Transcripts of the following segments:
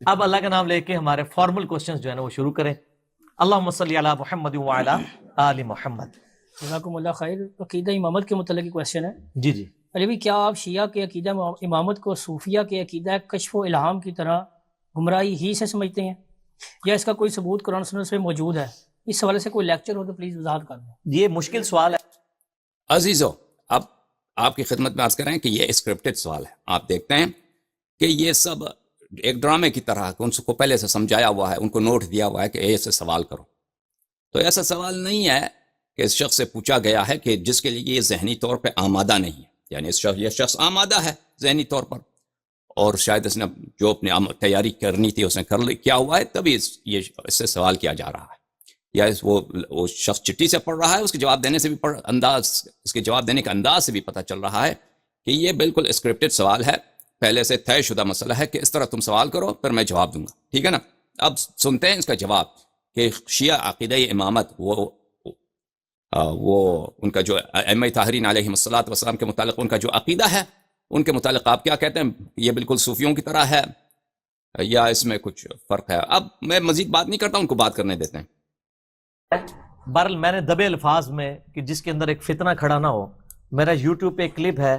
اب اللہ کا نام لے کے ہمارے فارمل کوسچنز جو ہے نا وہ شروع کریں. اللہم صلی علی محمد وعلی آل محمد. جزاکم اللہ خیر. عقیدہ امامت کے متعلق کویشچن ہے. جی جی. علی بھائی، کیا آپ شیعہ کے عقیدہ امامت کو صوفیہ کے عقیدہ کشف و الہام کی طرح گمراہی ہی سے سمجھتے ہیں، یا اس کا کوئی ثبوت قرآن سنت میں موجود ہے؟ اس حوالے سے کوئی لیکچر ہو تو پلیز وضاحت کر دیں. یہ مشکل سوال ہے عزیزو. اب آپ کی خدمت میں عرض کریں کہ یہ اسکرپٹڈ سوال ہے. آپ دیکھتے ہیں کہ یہ سب ایک ڈرامے کی طرح ان کو پہلے سے سمجھایا ہوا ہے، ان کو نوٹ دیا ہوا ہے کہ ایسے سوال کرو. تو ایسا سوال نہیں ہے کہ اس شخص سے پوچھا گیا ہے کہ جس کے لیے یہ ذہنی طور پہ آمادہ نہیں ہے. یعنی یہ شخص آمادہ ہے ذہنی طور پر، اور شاید اس نے جو اپنی تیاری کرنی تھی اس نے کیا ہوا ہے، تبھی اس سے سوال کیا جا رہا ہے. یا وہ شخص چٹھی سے پڑھ رہا ہے، اس کے جواب دینے سے بھی اس کے جواب دینے کا انداز سے بھی پتہ چل رہا ہے کہ یہ بالکل اسکرپٹڈ سوال ہے، پہلے سے طے شدہ مسئلہ ہے کہ اس طرح تم سوال کرو پھر میں جواب دوں گا. ٹھیک ہے نا؟ اب سنتے ہیں اس کا جواب کہ شیعہ عقیدہ امامت وہ ان کا جو ائمہ طاہرین علیہم الصلوۃ والسلام کے متعلق ان کا جو عقیدہ ہے، ان کے متعلق آپ کیا کہتے ہیں؟ یہ بالکل صوفیوں کی طرح ہے یا اس میں کچھ فرق ہے؟ اب میں مزید بات نہیں کرتا، ان کو بات کرنے دیتے ہیں. بہرحال میں نے دبے الفاظ میں کہ جس کے اندر ایک فتنہ کھڑا نہ ہو، میرا یوٹیوب پہ ایک کلپ ہے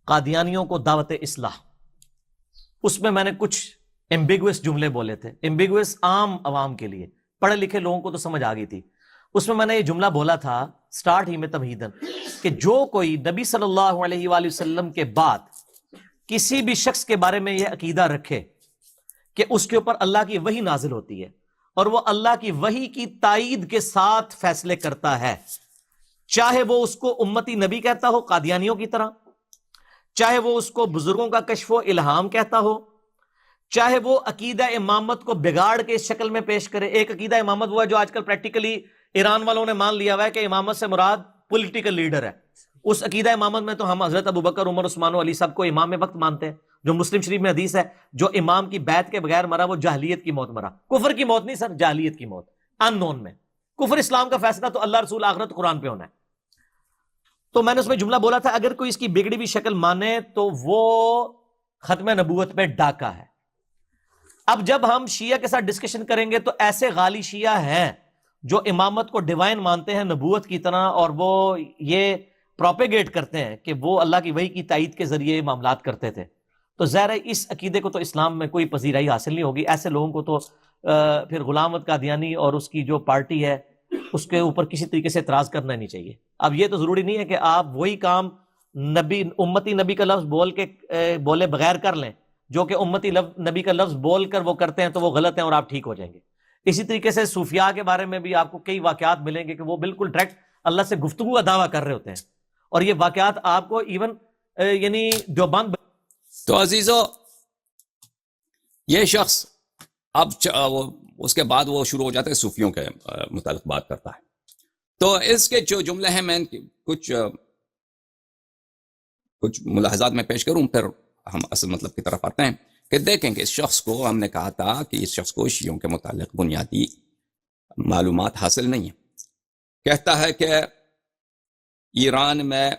قادیانیوں کو دعوت اصلاح، اس میں نے کچھ ایمبیگوس جملے بولے تھے. ایمبیگوس عام عوام کے لیے، پڑھے لکھے لوگوں کو تو سمجھ آ گئی تھی. اس میں نے یہ جملہ بولا تھا سٹارٹ ہی میں تمہیدن کہ جو کوئی نبی صلی اللہ علیہ وآلہ وسلم کے بعد کسی بھی شخص کے بارے میں یہ عقیدہ رکھے کہ اس کے اوپر اللہ کی وحی نازل ہوتی ہے اور وہ اللہ کی وحی کی تائید کے ساتھ فیصلے کرتا ہے، چاہے وہ اس کو امتی نبی کہتا ہو قادیانیوں کی طرح، چاہے وہ اس کو بزرگوں کا کشف و الہام کہتا ہو، چاہے وہ عقیدہ امامت کو بگاڑ کے اس شکل میں پیش کرے. ایک عقیدہ امامت وہ ہے جو آج کل پریکٹیکلی ایران والوں نے مان لیا ہوا ہے کہ امامت سے مراد پولیٹیکل لیڈر ہے. اس عقیدہ امامت میں تو ہم حضرت ابوبکر، عمر، عثمان و علی سب کو امام وقت مانتے ہیں. جو مسلم شریف میں حدیث ہے جو امام کی بیعت کے بغیر مرا وہ جاہلیت کی موت مرا. کفر کی موت نہیں سر، جاہلیت کی موت، ان نون میں. کفر اسلام کا فیصلہ تو اللہ رسول آخرت قرآن پہ ہونا ہے. تو میں نے اس میں جملہ بولا تھا اگر کوئی اس کی بگڑی بھی شکل مانے تو وہ ختم نبوت پہ ڈاکہ ہے. اب جب ہم شیعہ کے ساتھ ڈسکشن کریں گے تو ایسے غالی شیعہ ہیں جو امامت کو ڈیوائن مانتے ہیں نبوت کی طرح، اور وہ یہ پروپیگیٹ کرتے ہیں کہ وہ اللہ کی وحی کی تائید کے ذریعے معاملات کرتے تھے. تو ظاہر ہے اس عقیدے کو تو اسلام میں کوئی پذیرائی حاصل نہیں ہوگی. ایسے لوگوں کو تو پھر غلام احمد قادیانی اور اس کی جو پارٹی ہے اس کے اوپر کسی طریقے سے اعتراض کرنا نہیں چاہیے. اب یہ تو ضروری نہیں ہے کہ آپ وہی کام نبی امتی نبی کا لفظ بولے بغیر کر لیں، جو کہ امتی نبی کا لفظ بول کر وہ کرتے ہیں تو وہ غلط ہیں اور آپ ٹھیک ہو جائیں گے. اسی طریقے سے صوفیاء کے بارے میں بھی آپ کو کئی واقعات ملیں گے کہ وہ بالکل ڈائریکٹ اللہ سے گفتگو کا دعویٰ کر رہے ہوتے ہیں، اور یہ واقعات آپ کو ایون یعنی دیوبند. تو عزیزو، یہ شخص اب اس کے بعد وہ شروع ہو جاتا ہے صوفیوں کے متعلق بات کرتا ہے. تو اس کے جو جملے ہیں میں کچھ ملاحظات میں پیش کروں، پھر ہم اصل مطلب کی طرف آتے ہیں کہ دیکھیں کہ اس شخص کو ہم نے کہا تھا کہ اس شخص کو شیعوں کے متعلق بنیادی معلومات حاصل نہیں ہیں. کہتا ہے کہ ایران میں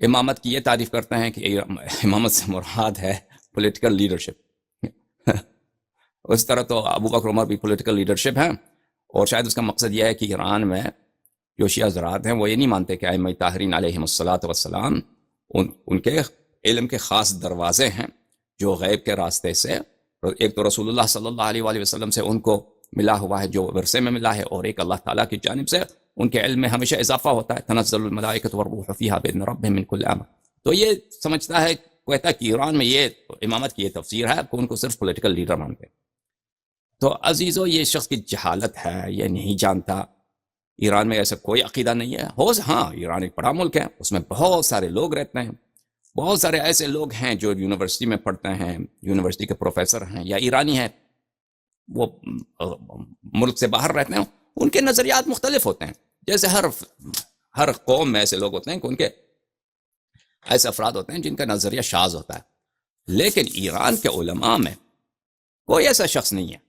امامت کی یہ تعریف کرتے ہیں کہ امامت سے مراد ہے پولیٹیکل لیڈرشپ. اس طرح تو ابو بکر عمر بھی پولیٹیکل لیڈرشپ ہیں، اور شاید اس کا مقصد یہ ہے کہ ایران میں جو شیعہ حضرات ہیں وہ یہ نہیں مانتے کہ ائمہ طاہرین علیہم الصلوۃ والسلام ان کے علم کے خاص دروازے ہیں جو غیب کے راستے سے، ایک تو رسول اللہ صلی اللہ علیہ وآلہ وسلم سے ان کو ملا ہوا ہے جو ورثے میں ملا ہے، اور ایک اللہ تعالیٰ کی جانب سے ان کے علم میں ہمیشہ اضافہ ہوتا ہے، تنزل الملائکۃ والروح فیہا باذن ربہم من کل امر. تو یہ سمجھتا ہے، کہتا ہے کہ ایران میں یہ امامت کی یہ تفسیر ہے کہ ان کو صرف پولیٹیکل لیڈر مانتے. تو عزیزو، یہ شخص کی جہالت ہے، یہ نہیں جانتا ایران میں ایسا کوئی عقیدہ نہیں ہے. ہاں، ایران ایک بڑا ملک ہے، اس میں بہت سارے لوگ رہتے ہیں، بہت سارے ایسے لوگ ہیں جو یونیورسٹی میں پڑھتے ہیں، یونیورسٹی کے پروفیسر ہیں یا ایرانی ہیں، وہ ملک سے باہر رہتے ہیں، ان کے نظریات مختلف ہوتے ہیں. جیسے ہر قوم میں ایسے لوگ ہوتے ہیں کہ ان کے ایسے افراد ہوتے ہیں جن کا نظریہ شاذ ہوتا ہے. لیکن ایران کے علماء میں کوئی ایسا شخص نہیں ہے،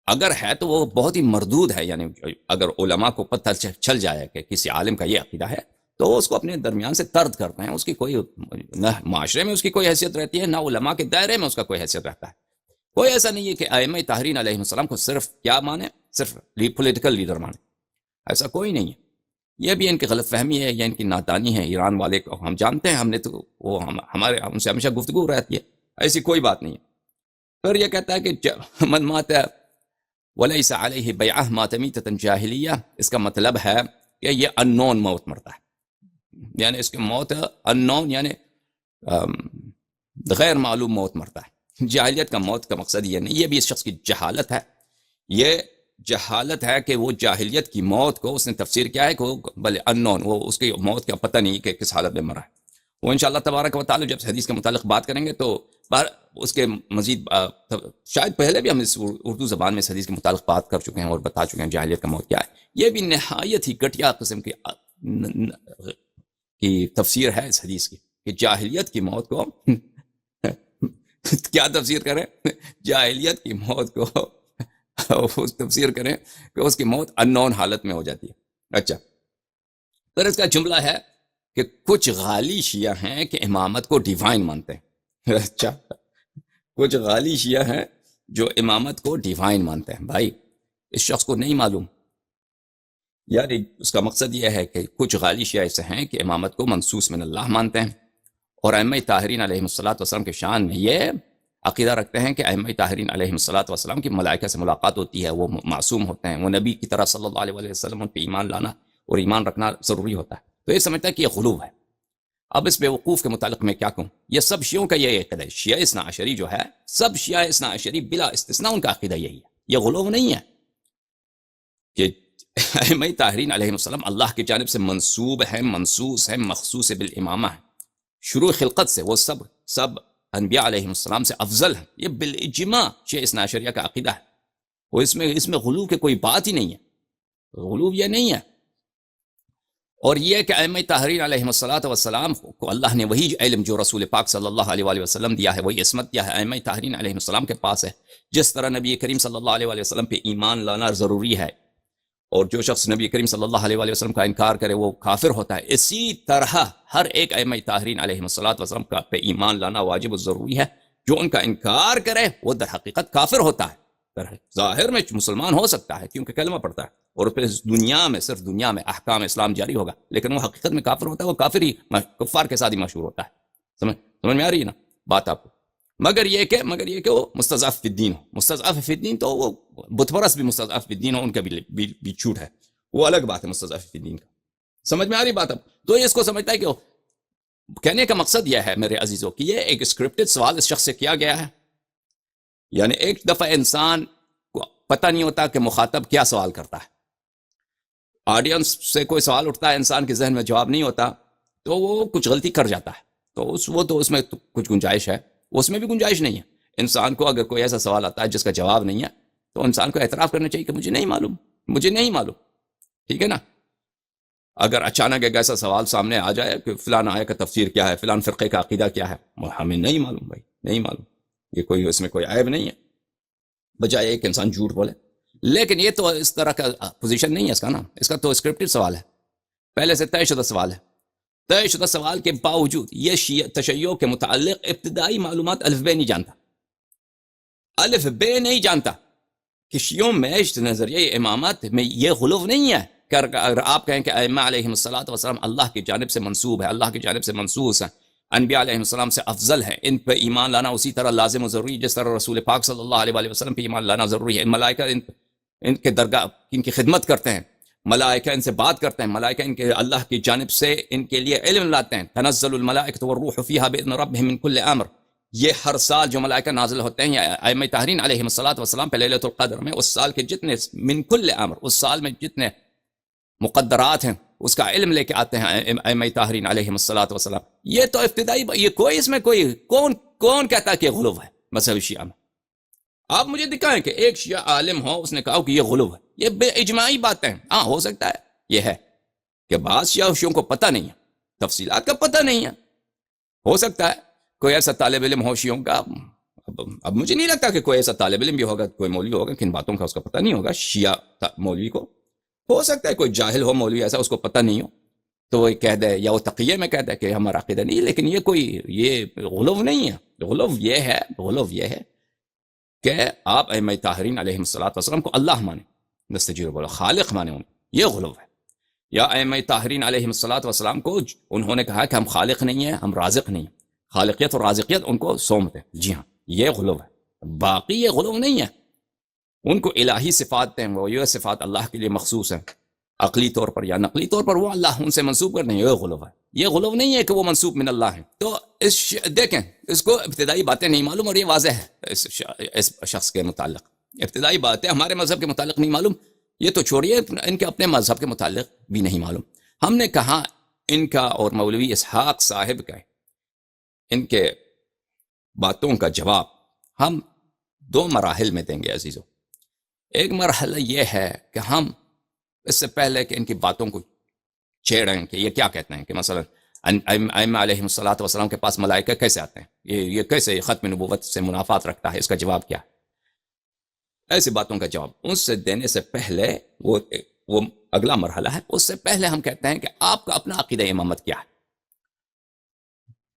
اگر ہے تو وہ بہت ہی مردود ہے. یعنی اگر علماء کو پتہ چل جائے کہ کسی عالم کا یہ عقیدہ ہے تو اس کو اپنے درمیان سے طرد کرتے ہیں. اس کی کوئی نہ معاشرے میں اس کی کوئی حیثیت رہتی ہے، نہ علماء کے دائرے میں اس کا کوئی حیثیت رہتا ہے. کوئی ایسا نہیں ہے کہ ائمہ طاہرین علیہ السلام کو صرف کیا مانے، صرف پولیٹیکل لیڈر مانے. ایسا کوئی نہیں ہے. یہ بھی ان کی غلط فہمی ہے یا ان کی نادانی ہے. ایران والے کو ہم جانتے ہیں، ہم نے تو وہ ہمارے ان سے ہمیشہ گفتگو رہتی ہے، ایسی کوئی بات نہیں ہے. پھر یہ کہتا ہے کہ من مات ولیس علیہ بیعہ مات میتۃ جاہلیہ، اس کا مطلب ہے کہ یہ ان نون موت مرتا ہے، یعنی اس کی موت ان نون یعنی غیر معلوم موت مرتا ہے. جاہلیت کا موت کا مقصد یہ نہیں، یہ بھی اس شخص کی جہالت ہے. یہ جہالت ہے کہ وہ جاہلیت کی موت کو اس نے تفسیر کیا ہے کہ وہ بلے ان نون، وہ اس کی موت کا پتہ نہیں کہ کس حالت میں مرا ہے. وہ انشاءاللہ تبارک و تعالی جب حدیث کے متعلق بات کریں گے تو اس کے مزید شاید پہلے بھی ہم اس اردو زبان میں اس حدیث کے متعلق بات کر چکے ہیں اور بتا چکے ہیں جاہلیت کا موت کیا ہے. یہ بھی نہایت ہی گھٹیا قسم کی تفسیر ہے اس حدیث کی کہ جاہلیت کی موت کو کیا تفسیر کریں، جاہلیت کی موت کو تفسیر کریں کہ اس کی موت ان نون حالت میں ہو جاتی ہے. اچھا، پھر اس کا جملہ ہے کہ کچھ غالی شیعہ ہیں کہ امامت کو ڈیوائن مانتے ہیں. اچھا، کچھ غالی شیعہ ہیں جو امامت کو ڈیوائن مانتے ہیں. بھائی اس شخص کو نہیں معلوم، یعنی اس کا مقصد یہ ہے کہ کچھ غالی شیعہ ایسے ہیں کہ امامت کو منصوص من اللہ مانتے ہیں، اور ائمہ طاہرین علیہ السلام کے شان میں یہ عقیدہ رکھتے ہیں کہ ائمہ طاہرین علیہ السلام کی ملائکہ سے ملاقات ہوتی ہے، وہ معصوم ہوتے ہیں، وہ نبی کی طرح صلی اللہ علیہ وسلم پہ ایمان لانا اور ایمان رکھنا ضروری ہوتا ہے. تو یہ سمجھتا ہے کہ یہ غلو ہے. اب اس بیوقوف کے متعلق میں کیا کہوں، یہ سب شیعوں کا یہ عقیدہ ہے. شیعہ اثنا عشری جو ہے، سب شیعہ اثنا عشری بلا استثناء ان کا عقیدہ یہی ہے. یہ غلو نہیں ہے کہ ائمہ طاہرین علیہ السلام اللہ کی جانب سے منصوب ہیں، منصوص ہیں، مخصوص بالامامہ ہیں. شروع خلقت سے وہ سب انبیاء علیہ السلام سے افضل ہیں. یہ بالاجماع شیعہ اثنا عشریہ کا عقیدہ ہے. وہ اس میں غلو کی کوئی بات ہی نہیں ہے. غلو یہ نہیں ہے. اور یہ کہ ائمہ طاہرین علیہ السلام کو اللہ نے وہی علم جو رسول پاک صلی اللہ علیہ وآلہ وسلم دیا ہے، وہی عصمت دیا ہے، ائمہ طاہرین علیہ السلام کے پاس ہے. جس طرح نبی کریم صلی اللہ علیہ وآلہ وسلم پہ ایمان لانا ضروری ہے، اور جو شخص نبی کریم صلی اللہ علیہ وآلہ وسلم کا انکار کرے وہ کافر ہوتا ہے، اسی طرح ہر ایک ائمہ طاہرین علیہ السلام کا پہ ایمان لانا واجب و ضروری ہے. جو ان کا انکار کرے وہ در حقیقت کافر ہوتا ہے. ظاہر میں مسلمان ہو سکتا ہے کیونکہ کلمہ پڑھتا ہے اور پھر دنیا میں صرف دنیا میں احکام اسلام جاری ہوگا، لیکن وہ حقیقت میں کافر ہوتا ہے. وہ کافر ہی کفار کے ساتھ ہی مشہور ہوتا ہے. سمجھ میں آ رہی ہے نا بات آپ کو؟ مگر یہ کہ وہ مستضعف فی الدین ہو. مستضعف فی الدین تو وہ بت پرست بھی مستضعف فی الدین ہو، ان کا بھی جھوٹ ہے، وہ الگ بات ہے مستضعف فی الدین کا. سمجھ میں آ رہی بات اب؟ تو یہ اس کو سمجھتا ہے کہ کہنے کا مقصد یہ ہے میرے عزیزوں کہ یہ ایک اسکرپٹڈ سوال اس شخص سے کیا گیا ہے. یعنی ایک دفعہ انسان کو پتہ نہیں ہوتا کہ مخاطب کیا سوال کرتا ہے. آڈینس سے کوئی سوال اٹھتا ہے، انسان کے ذہن میں جواب نہیں ہوتا تو وہ کچھ غلطی کر جاتا ہے. تو اس میں کچھ گنجائش ہے، اس میں بھی گنجائش نہیں ہے. انسان کو اگر کوئی ایسا سوال آتا ہے جس کا جواب نہیں ہے تو انسان کو اعتراف کرنا چاہیے کہ مجھے نہیں معلوم. ٹھیک ہے نا؟ اگر اچانک ایک ایسا سوال سامنے آ جائے کہ فلان آیت کا تفسیر کیا ہے، فلان فرقے کا عقیدہ کیا ہے، ہمیں نہیں معلوم. بھائی نہیں معلوم، یہ کوئی اس میں کوئی عیب نہیں ہے، بجائے ایک انسان جھوٹ بولے. لیکن یہ تو اس طرح کا پوزیشن نہیں ہے اس کا نا. اس کا تو اسکرپٹڈ سوال ہے، پہلے سے طے شدہ سوال ہے. طے شدہ سوال کے باوجود یہ تشیع کے متعلق ابتدائی معلومات الف بے نہیں جانتا کہ شیعوں میں نظریہ امامت میں یہ غلو نہیں ہے کہ اگر آپ کہیں کہ ائمہ علیہ السلام اللہ کی جانب سے منصوب ہے، اللہ کی جانب سے منصوص ہیں، انبیاء علیہ السلام سے افضل ہے، ان پہ ایمان لانا اسی طرح لازم و ضروری جس طرح رسول پاک صلی اللہ علیہ وسلم پہ ایمان لانا ضروری ہے. ملائکہ ان کے درگاہ ان کی خدمت کرتے ہیں، ملائکہ ان سے بات کرتے ہیں، ملائکہ ان کے اللہ کی جانب سے ان کے لیے علم لاتے ہیں. تنزل الملائکۃ والروح فیہا باذن ربہم من کل امر. یہ ہر سال جو ملائکہ نازل ہوتے ہیں ائمہ طاہرین علیہ السلام پہ لیلۃ القدر میں، اس سال کے جتنے من کل امر، اس سال میں جتنے مقدرات ہیں اس کا علم لے کے آتے ہیں ائمہ طاہرین علیہ السلام. یہ تو ابتدائی یہ کوئی اس میں کوئی کون کہتا ہے کہ غلو ہے مذہب شیعہ میں؟ آپ مجھے دکھائیں کہ ایک شیعہ عالم ہو اس نے کہا کہ یہ غلو ہے. یہ بے اجماعی باتیں ہیں. ہاں ہو سکتا ہے یہ ہے کہ بعض شیعوں کو پتہ نہیں ہے، تفصیلات کا پتہ نہیں ہے. ہو سکتا ہے کوئی ایسا طالب علم ہو شیعوں کا، اب مجھے نہیں لگتا کہ کوئی ایسا طالب علم بھی ہوگا، کوئی مولوی ہوگا کہ ان باتوں کا اس کا پتہ نہیں ہوگا شیعہ مولوی کو. ہو سکتا ہے کوئی جاہل ہو مولوی ایسا، اس کو پتہ نہیں ہو. تو وہ کہہ دے یا وہ تقیہ میں کہہ دے کہ ہمارا عقیدہ نہیں، لیکن یہ کوئی یہ غلو نہیں ہے. غلو یہ ہے کہ آپ ائمہ طاہرین علیہم الصلوۃ والسلام کو اللہ مانیں، نستجیر بولو خالق مانیں انہیں، یہ غلو ہے. یا ائمہ طاہرین علیہم الصلوۃ والسلام کو انہوں نے کہا کہ ہم خالق نہیں ہیں، ہم رازق نہیں ہیں، خالقیت اور رازقیت ان کو سونپ دیں. جی ہاں یہ غلو ہے. باقی یہ غلو نہیں ہے. ان کو الہی صفات ہیں، وہ یہ صفات اللہ کے لیے مخصوص ہیں عقلی طور پر یا نقلی طور پر، وہ اللہ ان سے منسوب کرتے ہیں، یہ غلو ہے. یہ غلو نہیں ہے کہ وہ منسوب من اللہ ہیں. تو دیکھیں اس کو ابتدائی باتیں نہیں معلوم، اور یہ واضح ہے اس شخص کے متعلق. ابتدائی باتیں ہمارے مذہب کے متعلق نہیں معلوم، یہ تو چھوڑیے ان کے اپنے مذہب کے متعلق بھی نہیں معلوم. ہم نے کہا ان کا اور مولوی اسحاق صاحب کا ان کے باتوں کا جواب ہم 2 مراحل میں دیں گے عزیزو. ایک مرحلہ یہ ہے کہ ہم اس سے پہلے کہ ان کی باتوں کو چھیڑیں کہ یہ کیا کہتے ہیں کہ مثلا ائمہ علیہم الصلوۃ والسلام کے پاس ملائکہ کیسے آتے ہیں، یہ کیسے ختم نبوت سے منافات رکھتا ہے، اس کا جواب کیا ہے. ایسی باتوں کا جواب ان سے دینے سے پہلے وہ اگلا مرحلہ ہے. اس سے پہلے ہم کہتے ہیں کہ آپ کا اپنا عقیدہ امامت کیا ہے.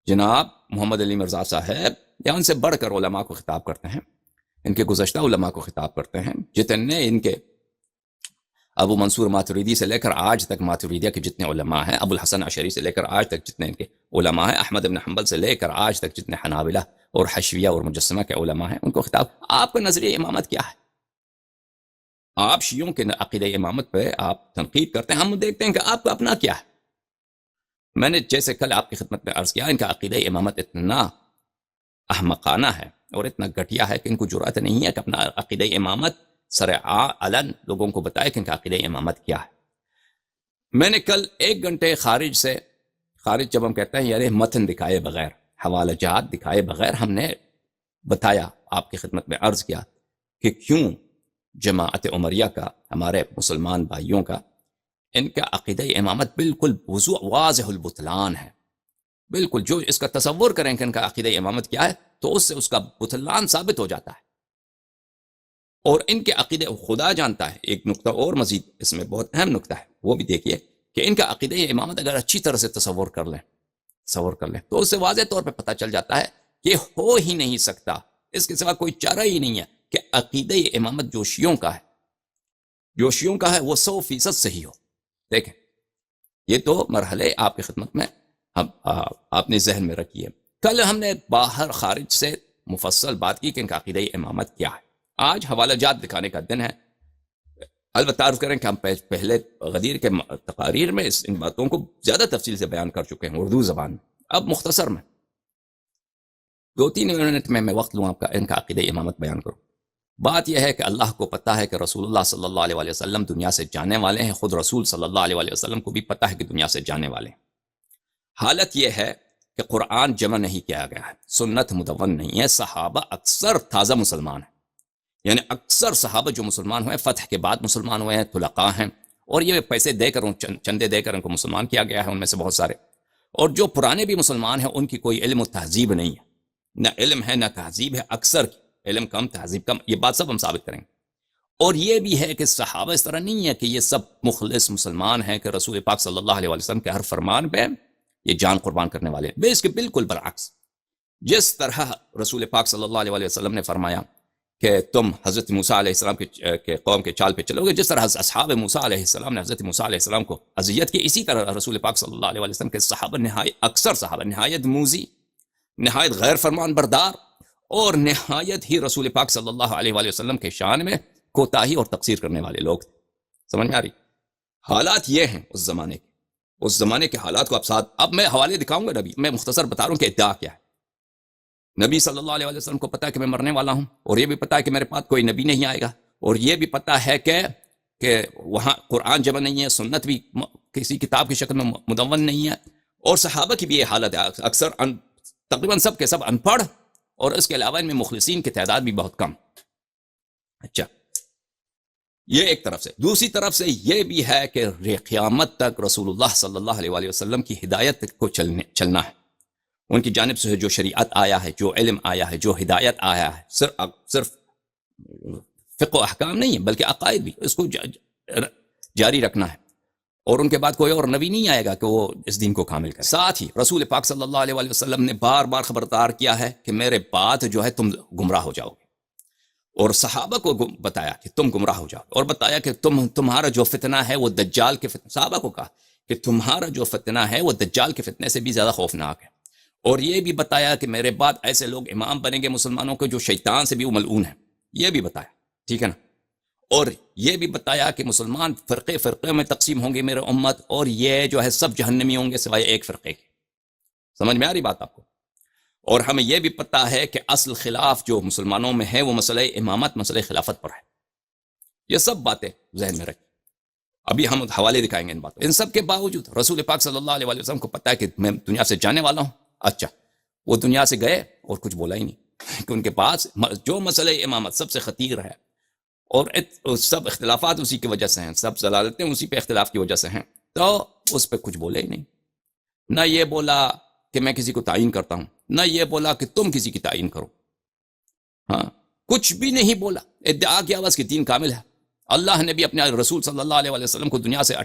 جناب محمد علی مرزا صاحب یا ان سے بڑھ کر علماء کو خطاب کرتے ہیں، ان کے گزشتہ علماء کو خطاب کرتے ہیں، جتنے ان کے ابو منصور ماتریدی سے لے کر آج تک ماتریدیہ کے جتنے علماء ہیں، ابو الحسن عشری سے لے کر آج تک جتنے ان کے علماء ہیں، احمد بن حنبل سے لے کر آج تک جتنے حنابلہ اور حشویہ اور مجسمہ کے علماء ہیں، ان کو خطاب. آپ کا نظریہ امامت کیا ہے؟ آپ شیعوں کے عقیدہ امامت پہ آپ تنقید کرتے ہیں، ہم دیکھتے ہیں کہ آپ کا اپنا کیا ہے. میں نے جیسے کل آپ کی خدمت میں عرض کیا، ان کا عقیدہ امامت اتنا احمقانہ ہے اور اتنا گھٹیا ہے کہ ان کو جرأت نہیں ہے کہ اپنا عقیدہ امامت سر علن لوگوں کو بتائے کہ ان کا عقیدہ امامت کیا ہے. میں نے کل 1 گھنٹے خارج جب ہم کہتے ہیں یعنی متن دکھائے بغیر، حوالہ جات دکھائے بغیر، ہم نے بتایا آپ کی خدمت میں عرض کیا کہ کیوں جماعت عمریہ کا، ہمارے مسلمان بھائیوں کا، ان کا عقیدہ امامت بالکل واضح البطلان ہے. بالکل جو اس کا تصور کریں کہ ان کا عقیدہ امامت کیا ہے تو اس سے اس کا بطلان ثابت ہو جاتا ہے. اور ان کے عقیدہ خدا جانتا ہے. ایک نقطہ اور مزید اس میں بہت اہم نقطہ ہے، وہ بھی دیکھیے کہ ان کا عقیدہ امامت اگر اچھی طرح سے تصور کر لیں تو اس سے واضح طور پہ پتہ چل جاتا ہے کہ ہو ہی نہیں سکتا، اس کے سوا کوئی چارہ ہی نہیں ہے کہ عقیدہ امامت جو شیعوں کا ہے وہ 100% صحیح ہو. دیکھیں یہ تو مرحلے آپ کی خدمت میں آپ نے ذہن میں رکھی ہے. کل ہم نے باہر خارج سے مفصل بات کی کہ ان کا عقیدہ امامت کیا ہے. آج حوالہ جات دکھانے کا دن ہے. البتہ عرض کریں کہ ہم پہلے غدیر کے تقاریر میں ان باتوں کو زیادہ تفصیل سے بیان کر چکے ہیں اردو زبان میں. اب مختصر میں 2-3 منٹ میں وقت لوں آپ کا ان کا عقیدہ امامت بیان کروں. بات یہ ہے کہ اللہ کو پتہ ہے کہ رسول اللہ صلی اللہ علیہ وسلم دنیا سے جانے والے ہیں. خود رسول صلی اللہ علیہ وسلم کو بھی پتہ ہے کہ دنیا سے جانے والے ہیں. حالت یہ ہے کہ قرآن جمع نہیں کیا گیا ہے، سنت مدون نہیں ہے. صحابہ اکثر تازہ مسلمان ہیں، یعنی اکثر صحابہ جو مسلمان ہوئے فتح کے بعد مسلمان ہوئے ہیں، طلقاء ہیں، اور یہ پیسے دے کر چندے دے کر ان کو مسلمان کیا گیا ہے ان میں سے بہت سارے. اور جو پرانے بھی مسلمان ہیں ان کی کوئی علم و تہذیب نہیں ہے، نہ علم ہے نہ تہذیب ہے. اکثر کی علم کم تہذیب کم، یہ بات سب ہم ثابت کریں گے. اور یہ بھی ہے کہ صحابہ اس طرح نہیں ہے کہ یہ سب مخلص مسلمان ہیں کہ رسول پاک صلی اللہ علیہ وسلم کے ہر فرمان پہ یہ جان قربان کرنے والے ہیں. اس کے بالکل برعکس، جس طرح رسول پاک صلی اللہ علیہ وسلم نے فرمایا کہ تم حضرت موسیٰ علیہ السلام کے قوم کے چال پہ چلو گے، جس طرح اصحاب موسیٰ علیہ السلام نے حضرت موسیٰ علیہ السلام کو اذیت کی، اسی طرح رسول پاک صلی اللہ علیہ وسلم کے اکثر صحابہ نہایت موذی، نہایت غیر فرمان بردار، اور نہایت ہی رسول پاک صلی اللہ علیہ وسلم کے شان میں کوتاہی اور تقصیر کرنے والے لوگ تھے. سمجھ میں آ رہی؟ حالات یہ ہیں اس زمانے کے حالات کو اب میں حوالے دکھاؤں گا. نبی میں مختصر بتا رہا ہوں کہ ادعا کیا ہے. نبی صلی اللہ علیہ وسلم کو پتا ہے کہ میں مرنے والا ہوں، اور یہ بھی پتا ہے کہ میرے پاس کوئی نبی نہیں آئے گا، اور یہ بھی پتا ہے کہ وہاں قرآن جمع نہیں ہے، سنت بھی کسی کتاب کی شکل میں مدون نہیں ہے. اور صحابہ کی بھی یہ حالت ہے، اکثر تقریباً سب کے سب ان پڑھ، اور اس کے علاوہ ان میں مخلصین کی تعداد بھی بہت کم. اچھا، یہ ایک طرف سے. دوسری طرف سے یہ بھی ہے کہ قیامت تک رسول اللہ صلی اللہ علیہ وسلم کی ہدایت کو چلنا ہے. ان کی جانب سے جو شریعت آیا ہے، جو علم آیا ہے، جو ہدایت آیا ہے، صرف فقہ و احکام نہیں ہے بلکہ عقائد بھی، اس کو جاری رکھنا ہے. اور ان کے بعد کوئی اور نبی نہیں آئے گا کہ وہ اس دین کو کامل کرے. ساتھ ہی رسول پاک صلی اللہ علیہ وآلہ وسلم نے بار بار خبردار کیا ہے کہ میرے بعد جو ہے تم گمراہ ہو جاؤ گے، اور صحابہ کو بتایا کہ تم گمراہ ہو جاؤ، اور بتایا کہ تمہارا جو فتنہ ہے وہ دجال کے فتنہ، صحابہ کو کہا کہ تمہارا جو فتنہ ہے وہ دجال کے فتنے سے بھی زیادہ خوفناک ہے. اور یہ بھی بتایا کہ میرے بعد ایسے لوگ امام بنیں گے مسلمانوں کے جو شیطان سے بھی وہ ملعون ہیں، یہ بھی بتایا، ٹھیک ہے نا. اور یہ بھی بتایا کہ مسلمان فرقے فرقے میں تقسیم ہوں گے میرے امت، اور یہ جو ہے سب جہنمی ہوں گے سوائے ایک فرقے کے. سمجھ میں آ رہی بات آپ کو؟ اور ہمیں یہ بھی پتہ ہے کہ اصل خلاف جو مسلمانوں میں ہے وہ مسئلہ امامت، مسئلہ خلافت پر ہے. یہ سب باتیں ذہن میں رکھیں، ابھی ہم حوالے دکھائیں گے ان باتوں. ان سب کے باوجود رسول پاک صلی اللہ علیہ وسلم کو پتہ ہے کہ میں دنیا سے جانے والا ہوں. اچھا، وہ دنیا سے گئے اور کچھ بولا ہی نہیں کہ ان کے پاس جو مسئلہ امامت سب سے خطیر ہے، اور سب اختلافات اسی کی وجہ سے ہیں، سب ضلالتیں اسی پہ اختلاف کی وجہ سے ہیں، تو اس پہ کچھ بولے ہی نہیں. نہ یہ بولا کہ میں کسی کو تعین کرتا ہوں، نہ یہ بولا کہ تم کسی کی تعین کرو، ہاں کچھ بھی نہیں بولا. ادعا کی آواز کی دین کامل ہے. اللہ نے بھی اپنے رسول صلی اللہ علیہ وآلہ وسلم کو دنیا سے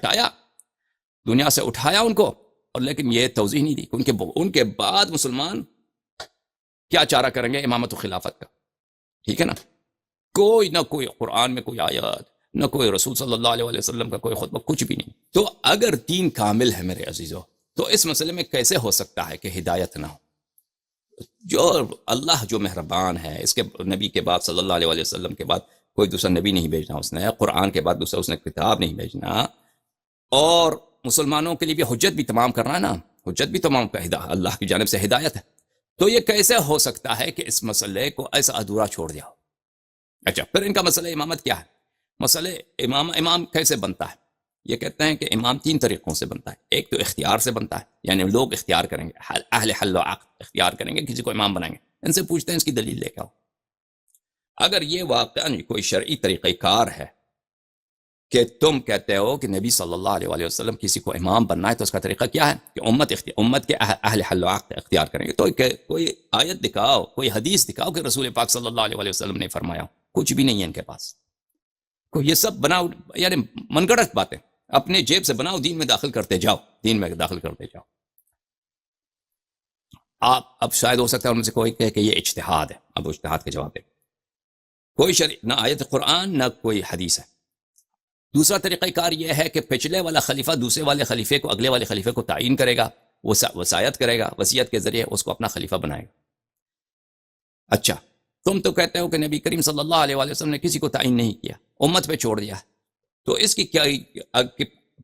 اٹھایا ان کو، اور لیکن یہ توضیح نہیں دی کہ ان کے بعد مسلمان کیا چارہ کریں گے امامت و خلافت کا. ٹھیک ہے نا؟ کوئی نہ کوئی قرآن میں کوئی آیات، نہ کوئی رسول صلی اللہ علیہ وآلہ وسلم کا کوئی خطبہ، کچھ بھی نہیں. تو اگر دین کامل ہے میرے عزیزو، تو اس مسئلے میں کیسے ہو سکتا ہے کہ ہدایت نہ ہو؟ جو اللہ جو مہربان ہے، اس کے نبی کے بعد صلی اللہ علیہ وآلہ وسلم کے بعد کوئی دوسرا نبی نہیں بھیجنا اس نے، قرآن کے بعد دوسرا اس نے کتاب نہیں بھیجنا، اور مسلمانوں کے لیے بھی حجت بھی تمام کرنا ہے نا، حجت بھی تمام کا اللہ کی جانب سے ہدایت ہے. تو یہ کیسے ہو سکتا ہے کہ اس مسئلے کو ایسا ادھورا چھوڑ دیا ہو؟ اچھا، پھر ان کا مسئلہ امامت کیا ہے؟ مسئلہ امام کیسے بنتا ہے؟ یہ کہتے ہیں کہ امام 3 طریقوں سے بنتا ہے. ایک تو اختیار سے بنتا ہے، یعنی لوگ اختیار کریں گے، اہل حل و عقد اختیار کریں گے، کسی کو امام بنائیں گے. ان سے پوچھتے ہیں اس کی دلیل لے کے آؤ. اگر یہ واقعاً کوئی شرعی طریقہ کار ہے کہ تم کہتے ہو کہ نبی صلی اللہ علیہ وآلہ وسلم کسی کو امام بننا ہے، تو اس کا طریقہ کیا ہے کہ امت کے اہل حل و عقد اختیار کریں گے. تو کوئی آیت دکھاؤ، کوئی حدیث دکھاؤ کہ رسول پاک صلی اللہ علیہ وآلہ وسلم نے فرمایا. کچھ بھی نہیں ہے ان کے پاس. یہ سب بناؤ، یعنی من گھڑت باتیں اپنے جیب سے بناؤ، دین میں داخل کرتے جاؤ، دین میں داخل کرتے جاؤ. آپ اب شاید ہو سکتا ہے ان سے کوئی کہے کہ یہ اجتہاد ہے. اب اجتہاد کے جواب دیں، کوئی نہ آیت قرآن نہ کوئی حدیث ہے. دوسرا طریقہ کار یہ ہے کہ پچھلے والا خلیفہ دوسرے والے خلیفے کو، اگلے والے خلیفے کو تعین کرے گا، وصایت کرے گا، وصیت کے ذریعے اس کو اپنا خلیفہ بنائے گا. اچھا، تم تو کہتے ہو کہ نبی کریم صلی اللہ علیہ وآلہ وسلم نے کسی کو تعین نہیں کیا، امت پہ چھوڑ دیا، تو اس کی کیا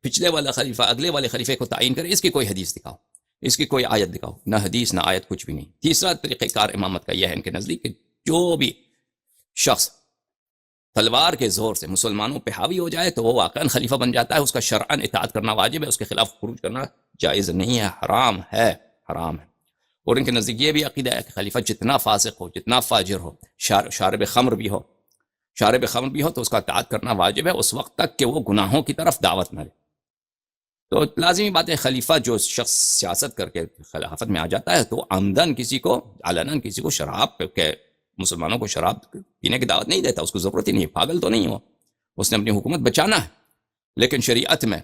پچھلے والا خلیفہ اگلے والے خلیفے کو تعین کرے؟ اس کی کوئی حدیث دکھاؤ، اس کی کوئی آیت دکھاؤ. نہ حدیث نہ آیت، کچھ بھی نہیں. تیسرا طریقہ کار امامت کا یہ ہے ان کے نزدیک کہ جو بھی شخص تلوار کے زور سے مسلمانوں پہ حاوی ہو جائے تو وہ واقعاً خلیفہ بن جاتا ہے، اس کا شرعاً اطاعت کرنا واجب ہے، اس کے خلاف خروج کرنا جائز نہیں ہے، حرام ہے، حرام ہے. اور ان کے نزدیک یہ بھی عقیدہ ہے کہ خلیفہ جتنا فاسق ہو، جتنا فاجر ہو، شارب خمر بھی ہو تو اس کا اطاعت کرنا واجب ہے اس وقت تک کہ وہ گناہوں کی طرف دعوت نہ دے. تو لازمی بات ہے، خلیفہ جو شخص سیاست کر کے خلافت میں آ جاتا ہے تو عمدن کسی کو، علناً کسی کو شراب کے، مسلمانوں کو شراب پینے کی دعوت نہیں دیتا. اس کو ضرورت ہی نہیں ہے، پاگل تو نہیں ہو، اس نے اپنی حکومت بچانا ہے. لیکن شریعت میں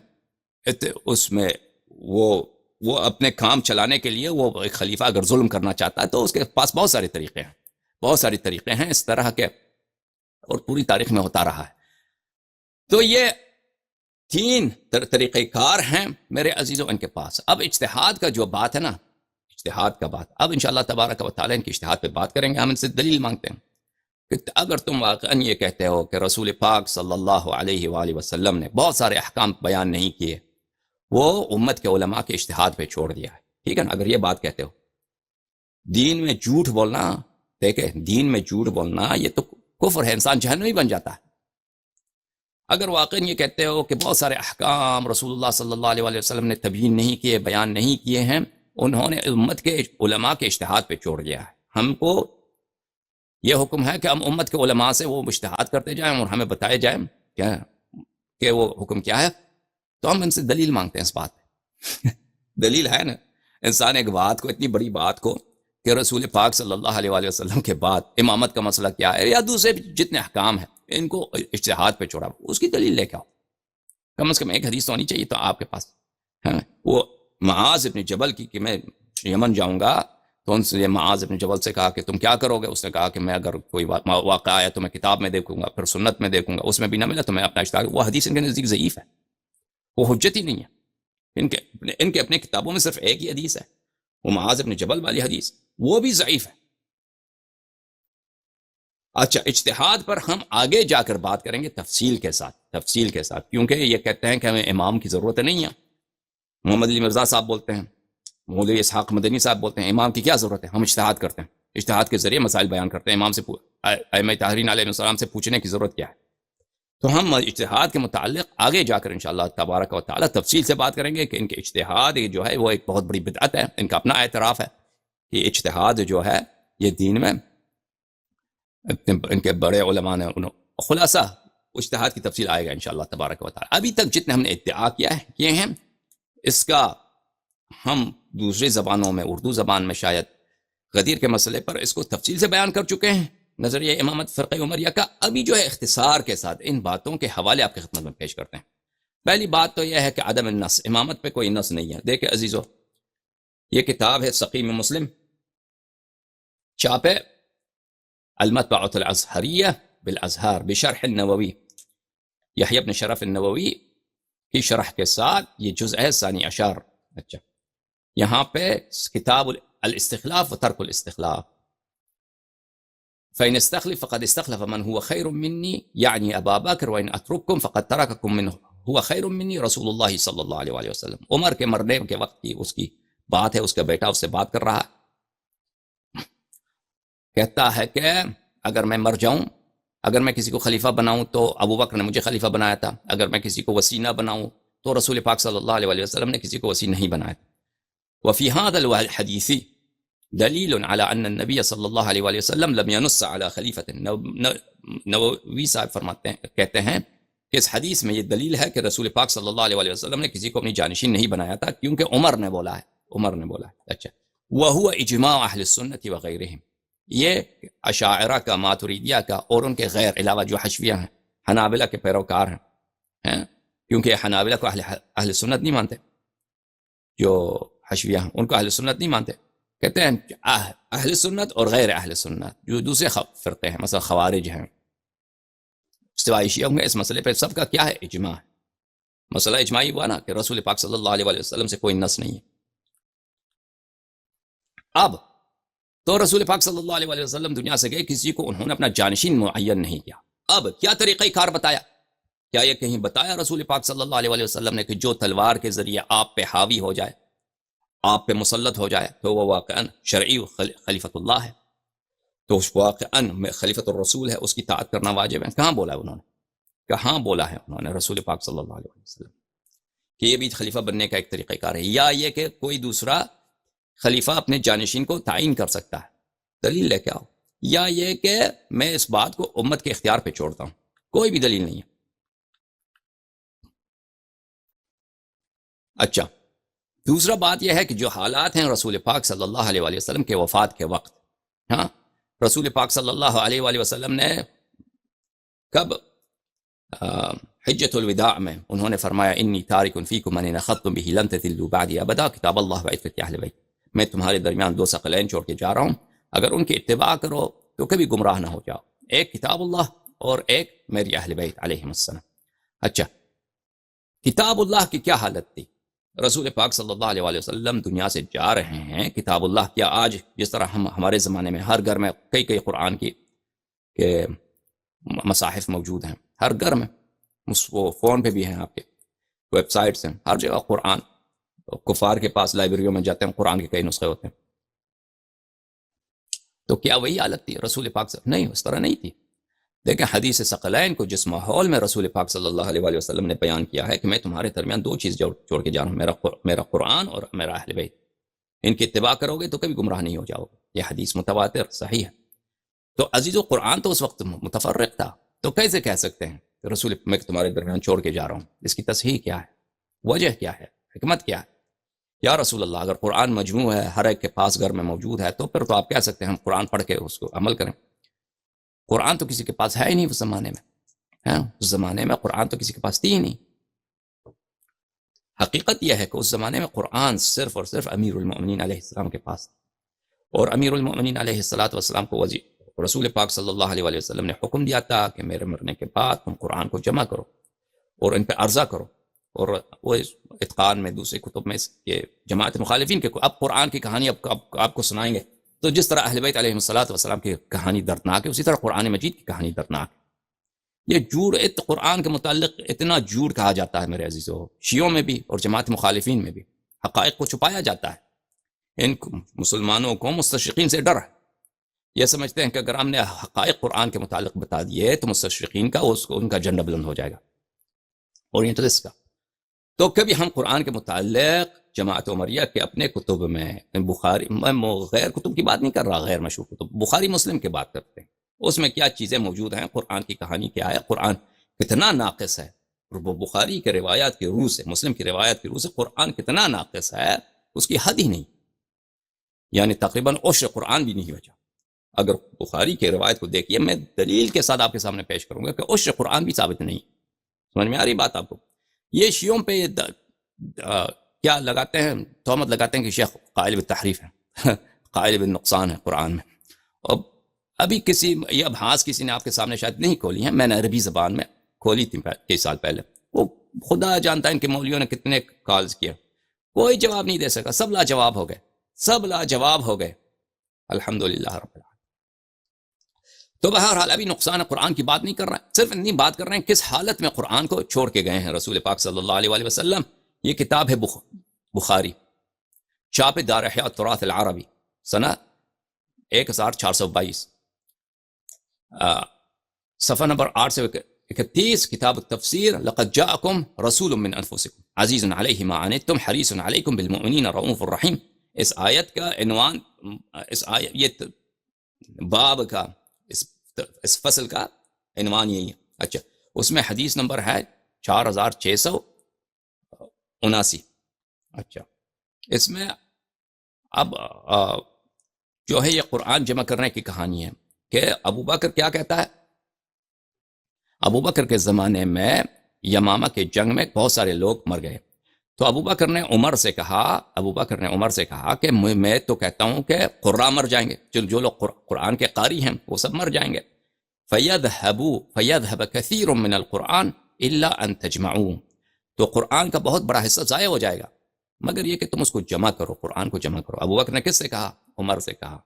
اس میں وہ اپنے کام چلانے کے لیے وہ ایک خلیفہ اگر ظلم کرنا چاہتا ہے تو اس کے پاس بہت سارے طریقے ہیں اس طرح کے، اور پوری تاریخ میں ہوتا رہا ہے. تو یہ 3 طریقہ کار ہیں میرے عزیزوں ان کے پاس. اب اجتہاد کا جو بات ہے نا، اجتہاد کا بات، اب انشاءاللہ تبارک و تعالی ان کی اجتہاد پہ بات کریں گے. ہم ان سے دلیل مانگتے ہیں کہ اگر تم واقعاً یہ کہتے ہو کہ رسول پاک صلی اللہ علیہ وآلہ وسلم نے بہت سارے احکام بیان نہیں کیے، وہ امت کے علماء کے اجتہاد پہ چھوڑ دیا ہے، ٹھیک ہے نا؟ اگر یہ بات کہتے ہو، دین میں جھوٹ بولنا، دیکھیں دین میں جھوٹ بولنا یہ تو کفر ہے، انسان جہنمی بن جاتا ہے. اگر واقعاً یہ کہتے ہو کہ بہت سارے احکام رسول اللہ صلی اللہ علیہ وسلم نے تبیین نہیں کیے، بیان نہیں کیے ہیں، انہوں نے امت کے علماء کے اجتہاد پہ چھوڑ دیا ہے، ہم کو یہ حکم ہے کہ ہم امت کے علماء سے وہ اجتہاد کرتے جائیں اور ہمیں بتائے جائیں کیا کہ وہ حکم کیا ہے. تو ہم ان سے دلیل مانگتے ہیں اس بات پہ. دلیل ہے نا؟ انسان ایک بات کو، اتنی بڑی بات کو کہ رسول پاک صلی اللہ علیہ وآلہ وسلم کے بعد امامت کا مسئلہ کیا ہے، یا دوسرے جتنے احکام ہیں ان کو اجتہاد پہ چھوڑا، اس کی دلیل لے کے آؤ. کم از کم ایک حدیث تو ہونی چاہیے تو آپ کے پاس. وہ معاذ ابن جبل کی کہ میں یمن جاؤں گا تو ان سے معاذ ابن جبل سے کہا کہ تم کیا کرو گے؟ اس نے کہا کہ میں اگر کوئی واقعہ آیا تو میں کتاب میں دیکھوں گا، پھر سنت میں دیکھوں گا، اس میں بھی نہ ملا تو میں اپنا اشتہاد. وہ حدیث ان کے نزدیک ضعیف ہے، وہ حجت ہی نہیں ہے. ان کے اپنے کتابوں میں صرف ایک ہی حدیث ہے، وہ معاذ ابن جبل والی حدیث، وہ بھی ضعیف ہے. اچھا، اجتہاد پر ہم آگے جا کر بات کریں گے تفصیل کے ساتھ، کیونکہ یہ کہتے ہیں کہ ہمیں امام کی ضرورت نہیں ہے. محمد علی مرزا صاحب بولتے ہیں، مولوی اسحاق مدنی صاحب بولتے ہیں امام کی کیا ضرورت ہے، ہم اجتہاد کرتے ہیں، اجتہاد کے ذریعے مسائل بیان کرتے ہیں، امام سے ائمہ طاہرین علیہ السلام سے پوچھنے کی ضرورت کیا ہے. تو ہم اجتہاد کے متعلق آگے جا کر انشاءاللہ تبارک و تعالی تفصیل سے بات کریں گے کہ ان کے اجتہاد جو ہے وہ ایک بہت بڑی بدعت ہے. ان کا اپنا اعتراف ہے کہ اجتہاد جو ہے یہ دین میں ان کے بڑے علماء نے خلاصہ اجتہاد کی تفصیل آئے گا انشاءاللہ تبارک و تعالی. ابھی تک جتنے ہم نے ادعا کیے ہیں اس کا ہم دوسری زبانوں میں، اردو زبان میں شاید غدیر کے مسئلے پر اس کو تفصیل سے بیان کر چکے ہیں، نظریہ امامت فرقہ عمریہ کا. ابھی جو ہے اختصار کے ساتھ ان باتوں کے حوالے آپ کی خدمت میں پیش کرتے ہیں. پہلی بات تو یہ ہے کہ عدم النص، امامت پہ کوئی نص نہیں ہے. دیکھیں عزیزو، یہ کتاب ہے سقیم مسلم، چھاپے المطبعۃ الازہریہ بالازہار بشرح النووی، یحییٰ بن شرف النووی کی شرح کے ساتھ، یہ جزء ہے ثانی اشار. اچھا، یہاں پہ کتاب الاستخلاف و ترک الاستخلاف، فإن استخلف فقد استخلف من هو خير مني يعني أبا بكر وإن أترككم فقد ترككم من هو خير مني رسول اللہ صلی اللہ علیہ وآلہ وسلم. عمر کے مرنے کے وقت کی اس کی بات ہے، اس کا بیٹا اس سے بات کر رہا ہے، کہتا ہے کہ اگر میں مر جاؤں، اگر میں کسی کو خلیفہ بناؤں تو ابو بکر نے مجھے خلیفہ بنایا تھا، اگر میں کسی کو وصی نہ بناؤں تو رسول پاک صلی اللہ علیہ وآلہ وسلم نے کسی کو وصی نہیں بنایا تھا. وفي هذا الحديث دلیل على ان النبی صلی اللہ علیہ وآلہ وسلم لم ينص على خلیفۃ. نووی صاحب فرماتے ہیں، کہتے ہیں کہ اس حدیث میں یہ دلیل ہے کہ رسول پاک صلی اللہ علیہ وآلہ وسلم نے کسی کو اپنی جانشین نہیں بنایا تھا، کیونکہ عمر نے بولا ہے. اچھا، وهو اجماع اہل السنت وغیرہم، یہ اشاعرہ کا، ماتریدیہ کا اور ان کے غیر علاوہ جو حشویہ ہیں، حنابلہ کے پیروکار ہیں، کیونکہ حنابلہ کو اہل سنت نہیں مانتے، جو حشویہ ہیں ان کو اہل سنت نہیں مانتے. کہتے ہیں اہل سنت اور غیر اہل سنت جو دوسرے فرقے ہیں، مثلا خوارج ہیں، استوائی شیعہ ہوں گے، اس مسئلے پہ سب کا کیا ہے؟ اجماع ہے. مسئلہ اجماعی ہوا نا کہ رسول پاک صلی اللہ علیہ وآلہ وسلم سے کوئی نص نہیں ہے. اب تو رسول پاک صلی اللہ علیہ وآلہ وسلم دنیا سے گئے، کسی کو انہوں نے اپنا جانشین معین نہیں کیا. اب کیا طریقہ کار بتایا؟ کیا یہ کہیں بتایا رسول پاک صلی اللہ علیہ وآلہ وسلم نے کہ جو تلوار کے ذریعے آپ پہ حاوی ہو جائے، آپ پہ مسلط ہو جائے تو وہ واقعاً شرعی خلیفۃ اللہ ہے، تو اس واقعاً میں خلیفۃ الرسول ہے، اس کی اطاعت کرنا واجب ہے؟ کہاں بولا ہے انہوں نے؟ کہاں بولا ہے انہوں نے رسول پاک صلی اللہ علیہ وسلم کہ یہ بھی خلیفہ بننے کا ایک طریقہ کار ہے، یا یہ کہ کوئی دوسرا خلیفہ اپنے جانشین کو تعین کر سکتا ہے؟ دلیل لے کے آؤ. یا یہ کہ میں اس بات کو امت کے اختیار پہ چھوڑتا ہوں؟ کوئی بھی دلیل نہیں ہے. اچھا، دوسرا بات یہ ہے کہ جو حالات ہیں رسول پاک صلی اللہ علیہ وآلہ وسلم کے وفات کے وقت، رسول پاک صلی اللہ علیہ وآلہ وسلم نے کب حجۃ الوداع میں انہوں نے فرمایا انی تارک فیکم من اخذتم به لن تضلوا بعدی ابدا کتاب اللہ وعترۃ اہل بیت، میں تمہارے درمیان دو ثقلین چھوڑ کے جا رہا ہوں، اگر ان کی اتباع کرو تو کبھی گمراہ نہ ہو جاؤ، ایک کتاب اللہ اور ایک میری اہل بیت علیہم السلام. اچھا، کتاب اللہ کی کیا حالت تھی؟ رسول پاک صلی اللہ علیہ وآلہ وسلم دنیا سے جا رہے ہیں، کتاب اللہ کیا آج جس طرح ہمارے زمانے میں ہر گھر میں کئی قرآن کی کے مصاحف موجود ہیں، ہر گھر میں، وہ فون پہ بھی ہیں، آپ کے ویب سائٹس ہیں، ہر جگہ قرآن. کفار کے پاس لائبریریوں میں جاتے ہیں، قرآن کے کئی نسخے ہوتے ہیں. تو کیا وہی حالت تھی رسول پاک سے؟ نہیں، اس طرح نہیں تھی. دیکھیں حدیث ثقلین کو جس ماحول میں رسول پاک صلی اللہ علیہ وآلہ وسلم نے بیان کیا ہے کہ میں تمہارے درمیان دو چیز جوڑ کے جا رہا ہوں، میرا قرآن اور میرا اہل بیت، ان کی اتباع کرو گے تو کبھی گمراہ نہیں ہو جاؤ گے. یہ حدیث متواتر صحیح ہے. تو عزیزو، قرآن تو اس وقت متفرق تھا، تو کیسے کہہ سکتے ہیں کہ رسول میں تمہارے درمیان چھوڑ کے جا رہا ہوں؟ اس کی تصحیح کیا ہے؟ وجہ کیا ہے؟ حکمت کیا ہے؟ یا رسول اللہ، اگر قرآن مجموع ہے، ہر ایک کے پاس گھر میں موجود ہے، تو پھر تو آپ کہہ سکتے ہیں ہم قرآن پڑھ کے اس کو عمل کریں. قرآن تو کسی کے پاس ہے ہی نہیں اس زمانے میں، اس زمانے میں قرآن تو کسی کے پاس تھی ہی نہیں. حقیقت یہ ہے کہ اس زمانے میں قرآن صرف اور صرف امیر المؤمنین علیہ السلام کے پاس تھا، اور امیر المؤمنین علیہ السلام کو رسول پاک صلی اللہ علیہ وسلم نے حکم دیا تھا کہ میرے مرنے کے بعد تم قرآن کو جمع کرو اور ان پہ عرضہ کرو، اور وہ اتقان میں دوسرے کتب میں یہ جماعت مخالفین کے اب قرآن کی کہانی آپ کو سنائیں گے، تو جس طرح اہل بیت علیہ السلام کی کہانی دردناک ہے، اسی طرح قرآن مجید کی کہانی دردناک ہے۔ یہ جھوٹ قرآن کے متعلق اتنا جھوٹ کہا جاتا ہے میرے عزیزو، شیعوں میں بھی اور جماعت مخالفین میں بھی حقائق کو چھپایا جاتا ہے۔ ان مسلمانوں کو مستشرقین سے ڈر ہے، یہ سمجھتے ہیں کہ اگر ہم نے حقائق قرآن کے متعلق بتا دیے تو مستشرقین کا ان کا جھنڈا بلند ہو جائے گا، اورینٹلسٹ کا۔ تو کبھی ہم قرآن کے متعلق جماعت عمریہ کے اپنے کتب میں بخاری، میں غیر کتب کی بات نہیں کر رہا، غیر مشہور کتب بخاری مسلم کی بات کرتے ہیں، اس میں کیا چیزیں موجود ہیں، قرآن کی کہانی کیا ہے، قرآن کتنا ناقص ہے، وہ بخاری کے روایات کی روح سے، مسلم کی روایات کی روح سے قرآن کتنا ناقص ہے اس کی حد ہی نہیں، یعنی تقریباً عشر قرآن بھی نہیں بچا۔ اگر بخاری کی روایت کو دیکھیے، میں دلیل کے ساتھ آپ کے سامنے پیش کروں گا کہ عشر قرآن بھی ثابت نہیں۔ سمجھ میں آ رہی بات آپ کو؟ یہ شیعوں پہ کیا لگاتے ہیں، تہمت لگاتے ہیں کہ شیخ قائل بالتحریف ہے، قائل بالنقصان ہے قرآن میں۔ اور ابھی یہ ابحاث کسی نے آپ کے سامنے شاید نہیں کھولی ہیں، میں نے عربی زبان میں کھولی تھی کئی سال پہلے، وہ خدا جانتا ہے ان کے مولویوں نے کتنے کالز کیے، کوئی جواب نہیں دے سکا، سب لاجواب ہو گئے، سب لاجواب ہو گئے، الحمدللہ رب العالمین۔ تو بہرحال ابھی نقصان قرآن کی بات نہیں کر رہے ہیں، صرف اتنی بات کر رہے ہیں کس حالت میں قرآن کو چھوڑ کے گئے ہیں رسول پاک صلی اللہ علیہ وسلم۔ یہ کتاب ہے بخاری، چاپ دار احیاء التراث العربی، سنہ 1422، صفحہ نمبر 8 سے 31، کتاب التفسیر۔ لقد جاءکم رسول من انفسکم عزیز علیہ ما عنتم حریص علیکم بالمؤمنین رؤوف الرحیم۔ اس آیت کا عنوان، یہ باب کا، اس فصل کا عنوان یہی ہے۔ اچھا، اس میں حدیث نمبر ہے 4679۔ اچھا، اس میں اب جو ہے یہ قرآن جمع کرنے کی کہانی ہے کہ ابو بکر کیا کہتا ہے۔ ابو بکر کے زمانے میں یمامہ کے جنگ میں بہت سارے لوگ مر گئے، تو ابو بکر نے عمر سے کہا کہ میں تو کہتا ہوں کہ قراء مر جائیں گے، جو لوگ قرآن کے قاری ہیں وہ سب مر جائیں گے۔ فَيَذْهَبَ كَثِيرٌ مِّنَ الْقُرْآنِ إِلَّا أَن تَجْمَعُوهُ، تو قرآن کا بہت بڑا حصہ ضائع ہو جائے گا مگر یہ کہ تم اس کو جمع کرو، قرآن کو جمع کرو۔ ابو بکر نے کس سے کہا؟ عمر سے کہا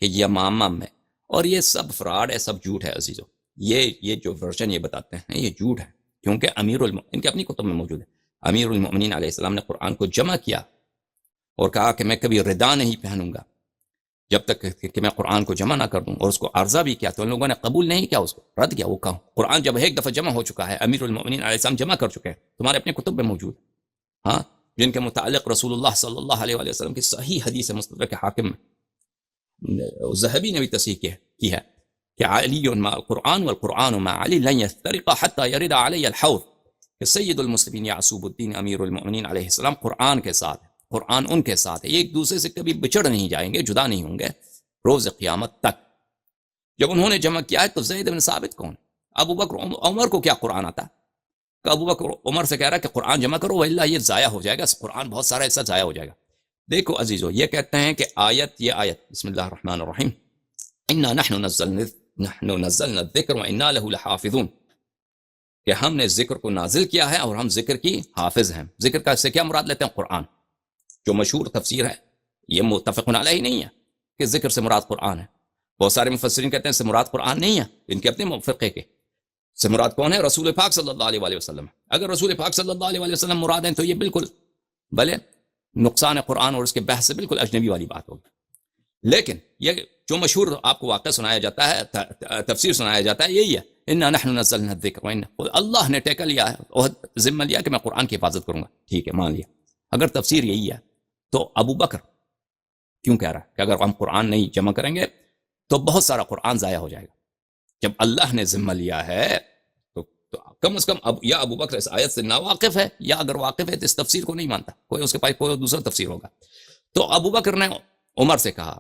کہ یمامہ میں، اور یہ سب فراڈ ہے، سب جھوٹ ہے عزیزو، یہ جو ورژن یہ بتاتے ہیں یہ جھوٹ ہے، کیونکہ ان کے اپنی کتب میں موجود ہے، امیر المؤمنین علیہ السلام نے قرآن کو جمع کیا اور کہا کہ میں کبھی ردا نہیں پہنوں گا جب تک کہ میں قرآن کو جمع نہ کر دوں، اور اس کو عرضہ بھی کیا، تو ان لوگوں نے قبول نہیں کیا، اس کو رد کیا۔ وہ کہا قرآن جب ایک دفعہ جمع ہو چکا ہے، امیر المؤمنین علیہ السلام جمع کر چکے ہیں، تمہارے اپنے کتب میں موجود، ہاں، جن کے متعلق رسول اللہ صلی اللہ علیہ وسلم کی صحیح حدیث مستدرک حاکم ذہبی نے بھی تصحیح کی ہے کہ علی مع القرآن والقرآن مع علی لن يفترق حتى يرد علی الحوض، کہ سید المسلمین یعصوب الدین امیر المؤمنین علیہ السلام قرآن کے ساتھ ہے، قرآن ان کے ساتھ ہے، یہ ایک دوسرے سے کبھی بچڑ نہیں جائیں گے، جدا نہیں ہوں گے روز قیامت تک۔ جب انہوں نے جمع کیا ہے تو زید بن ثابت کون؟ ابو بکر عمر کو کیا قرآن آتا؟ کہ ابو بکر عمر سے کہہ رہا ہے کہ قرآن جمع کرو وإلا یہ ضائع ہو جائے گا، قرآن بہت سارا حصہ ضائع ہو جائے گا۔ دیکھو عزیزو، یہ کہتے ہیں کہ یہ آیت بسم اللہ الرحمن الرحیم، انا نحن نزلنا الذکر وانا له لحافظون، کہ ہم نے ذکر کو نازل کیا ہے اور ہم ذکر کی حافظ ہیں۔ ذکر کا سے کیا مراد لیتے ہیں؟ قرآن، جو مشہور تفسیر ہے، یہ متفق علیہ نہیں ہے کہ ذکر سے مراد قرآن ہے۔ بہت سارے مفسرین کہتے ہیں سے مراد قرآن نہیں ہے، ان کے اپنے فرقے کے سے مراد کون ہے؟ رسول پاک صلی اللہ علیہ وسلم۔ اگر رسول پاک صلی اللہ علیہ وسلم مراد ہیں تو یہ بالکل بھلے نقصان قرآن اور اس کے بحث سے بالکل اجنبی والی بات ہوگی، لیکن یہ جو مشہور آپ کو واقعہ سنایا جاتا ہے، تفسیر سنایا جاتا ہے، یہی ہے انا نحن نزلنا الذکر، اللہ نے ٹیکہ لیا ہے اور ذمہ لیا کہ میں قرآن کی حفاظت کروں گا، ٹھیک ہے مان لیا۔ اگر تفسیر یہی ہے تو ابو بکر کیوں کہہ رہا ہے کہ اگر ہم قرآن نہیں جمع کریں گے تو بہت سارا قرآن ضائع ہو جائے گا؟ جب اللہ نے ذمہ لیا ہے تو کم از کم یا ابو بکر اس آیت سے ناواقف ہے، یا اگر واقف ہے تو اس تفسیر کو نہیں مانتا، کوئی اس کے پاس کوئی دوسرا تفسیر ہوگا۔ تو ابو بکر نے عمر سے کہا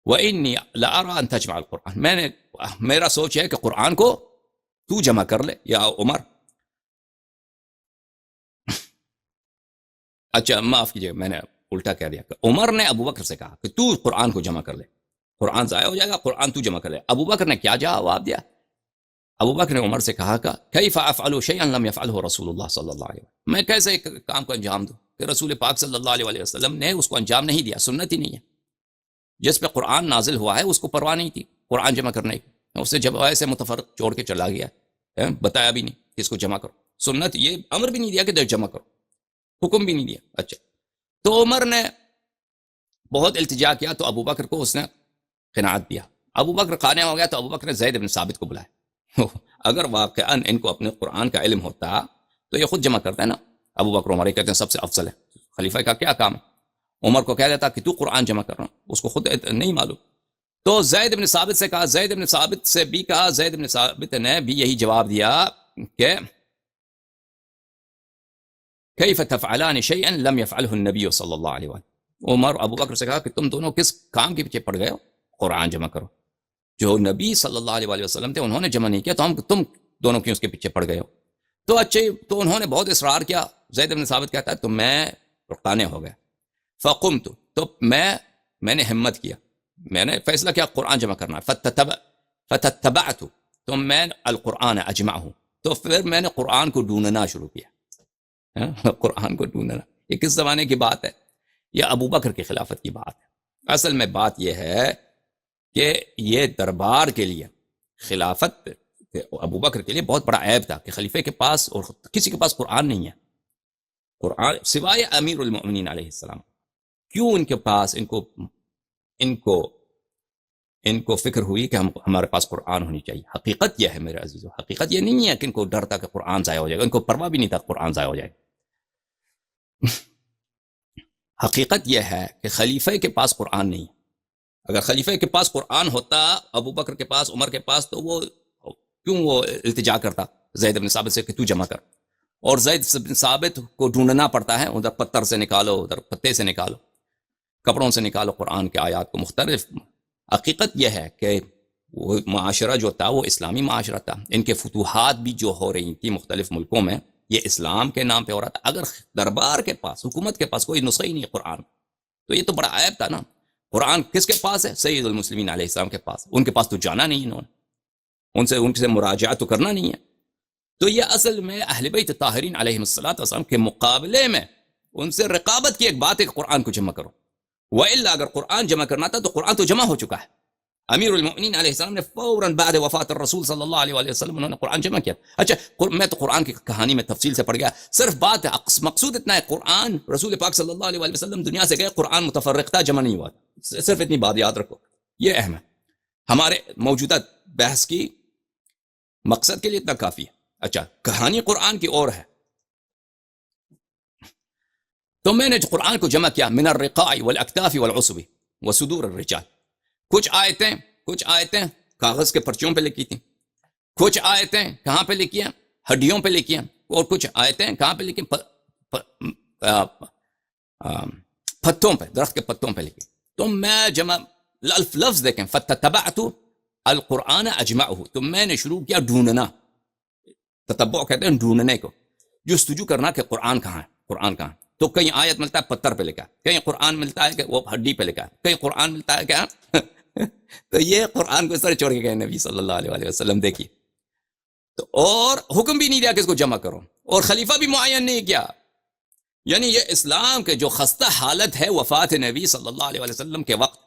وَإِنِّي لَأَرَىٰ أَن تَجْمَعَ الْقُرْآنَ، میرا سوچ ہے کہ قرآن کو تو جمع کر لے یا عمر۔ اچھا معاف کیجیے، میں نے الٹا کہہ دیا کہ عمر نے ابو بکر سے کہا کہ تو قرآن کو جمع کر لے، قرآن ضائع ہو جائے گا، قرآن تو جمع کر لے. ابو بکر نے کیا جواب دیا؟ ابو بکر نے عمر سے کہا کہ کیف افعل شیئا لم يفعله رسول اللہ صلی اللہ علیہ وسلم، میں کیسے ایک کام کو انجام دوں کہ رسول پاک صلی اللہ علیہ وسلم نے اس کو انجام نہیں دیا، سنت ہی نہیں ہے. جس پہ قرآن نازل ہوا ہے اس کو پرواہ نہیں تھی قرآن جمع کرنے کی، اس سے جب ایسے متفرق چھوڑ کے چلا گیا، بتایا بھی نہیں کہ اس کو جمع کرو، سنت یہ امر بھی نہیں دیا کہ جمع کرو، حکم بھی نہیں دیا. اچھا تو عمر نے بہت التجا کیا تو ابو بکر کو اس نے قناعت دیا. ابو بکر قانع ہو گیا تو ابو بکر نے زید بن ثابت کو بلایا. اگر واقعاً ان کو اپنے قرآن کا علم ہوتا تو یہ خود جمع کرتا ہے نا. ابو بکر عمر کہتے ہیں سب سے افضل ہے، خلیفہ کا کیا کام ہے؟ عمر کو کہہ دیتا کہ تو قرآن جمع کر رہا ہوں، اس کو خود نہیں معلوم. تو زید بن ثابت سے کہا، زید بن ثابت سے بھی کہا، زید بن ثابت نے بھی یہی جواب دیا کہ کیف تفعلان شیئا لم يفعله النبی صلی اللہ علیہ وسلم. عمر ابو بکر سے کہا کہ تم دونوں کس کام کے پیچھے پڑ گئے ہو؟ قرآن جمع کرو. جو نبی صلی اللہ علیہ وسلم تھے انہوں نے جمع نہیں کیا تو تم دونوں کیوں اس کے پیچھے پڑ گئے ہو؟ تو اچھے تو انہوں نے بہت اصرار کیا. زید بن ثابت کہتا ہے تو میں قانع ہو گیا. فقمت، تو میں نے ہمت کیا، میں نے فیصلہ کیا قرآن جمع کرنا. فتتبعت، تو میں القرآن اجمعہ، تو پھر میں نے قرآن کو ڈھونڈنا شروع کیا. قرآن کو ڈھونڈنا یہ کس زمانے کی بات ہے؟ یہ ابو بکر کی خلافت کی بات ہے. اصل میں بات یہ ہے کہ یہ دربار کے لیے، خلافت ابو بکر کے لیے بہت بڑا عیب تھا کہ خلیفے کے پاس اور کسی کے پاس قرآن نہیں ہے، قرآن سوائے امیر المؤمنین علیہ السلام. کیوں ان کے پاس ان کو فکر ہوئی کہ ہمارے پاس قرآن ہونی چاہیے؟ حقیقت یہ ہے میرے عزیزو، حقیقت یہ نہیں ہے کہ ان کو ڈر تھا کہ قرآن ضائع ہو جائے گا، ان کو پرواہ بھی نہیں تھا قرآن ضائع ہو جائے گا. حقیقت یہ ہے کہ خلیفہ کے پاس قرآن نہیں. اگر خلیفہ کے پاس قرآن ہوتا، ابو بکر کے پاس، عمر کے پاس، تو وہ کیوں وہ التجا کرتا زید بن ثابت سے کہ تو جمع کر؟ اور زید بن ثابت کو ڈھونڈنا پڑتا ہے، ادھر پتھر سے نکالو، ادھر پتے سے نکالو، کپڑوں سے نکالو قرآن کے آیات کو مختلف. حقیقت یہ ہے کہ وہ معاشرہ جو تھا وہ اسلامی معاشرہ تھا. ان کے فتوحات بھی جو ہو رہی تھی مختلف ملکوں میں، یہ اسلام کے نام پہ ہو رہا تھا. اگر دربار کے پاس، حکومت کے پاس کوئی نسخہ ہی نہیں ہے قرآن، تو یہ تو بڑا عیب تھا نا. قرآن کس کے پاس ہے؟ سید المسلمین علیہ السلام کے پاس. ان کے پاس تو جانا نہیں انہوں نے، ان سے مراجعہ تو کرنا نہیں ہے. تو یہ اصل میں اہل بیت طاہرین علیہم السلام کے مقابلے میں ان سے رقابت کی ایک بات ہے کہ قرآن کو جمع کرو. وإلا اگر قرآن جمع کرنا تھا تو قرآن تو جمع ہو چکا ہے. امیر المؤمنین علیہ السلام نے فوراً بعد وفات الرسول صلی اللہ علیہ وسلم انہوں نے قرآن جمع کیا. اچھا میں تو قرآن کی کہانی میں تفصیل سے پڑھ گیا، صرف بات ہے مقصود اتنا ہے، قرآن رسول پاک صلی اللہ علیہ وسلم دنیا سے گئے، قرآن متفرق تھا، جمع نہیں ہوا. صرف اتنی بات یاد رکھو، یہ اہم ہے. ہمارے موجودہ بحث کی مقصد کے لیے اتنا کافی ہے. اچھا کہانی قرآن کی اور ہے. تو میں نے قرآن کو جمع کیا من الرقاع والاکتاف والعصب وصدور الرجال. کچھ آیتیں کاغذ کے پرچوں پہ لکھی تھیں، کچھ آیتیں کہاں پہ لکھی ہیں؟ ہڈیوں پہ لکھی ہیں، اور کچھ آیتیں کہاں پہ لکھی ہیں؟ پتوں پہ، درخت کے پتوں پہ لکھی. تو میں جمع لفظ دیکھیں، فتتبعت القرآن اجمعہ، تو میں نے شروع کیا ڈھونڈنا. تتبع کہتے ہیں ڈھونڈنے کو، جستجو کرنا کہ قرآن کہاں ہے، قرآن کہاں ہے. تو کہیں آیت ملتا ہے پتھر پہ لکھا ہے، کہیں قرآن ملتا ہے کہ وہ ہڈی پہ لکھا ہے، کہیں قرآن ملتا ہے کیا تو یہ قرآن کو اس طرح چھوڑ کے گئے نبی صلی اللہ علیہ وسلم. دیکھیے تو، اور حکم بھی نہیں دیا کہ اس کو جمع کرو، اور خلیفہ بھی معین نہیں کیا. یعنی یہ اسلام کے جو خستہ حالت ہے وفات نبی صلی اللہ علیہ وسلم کے وقت،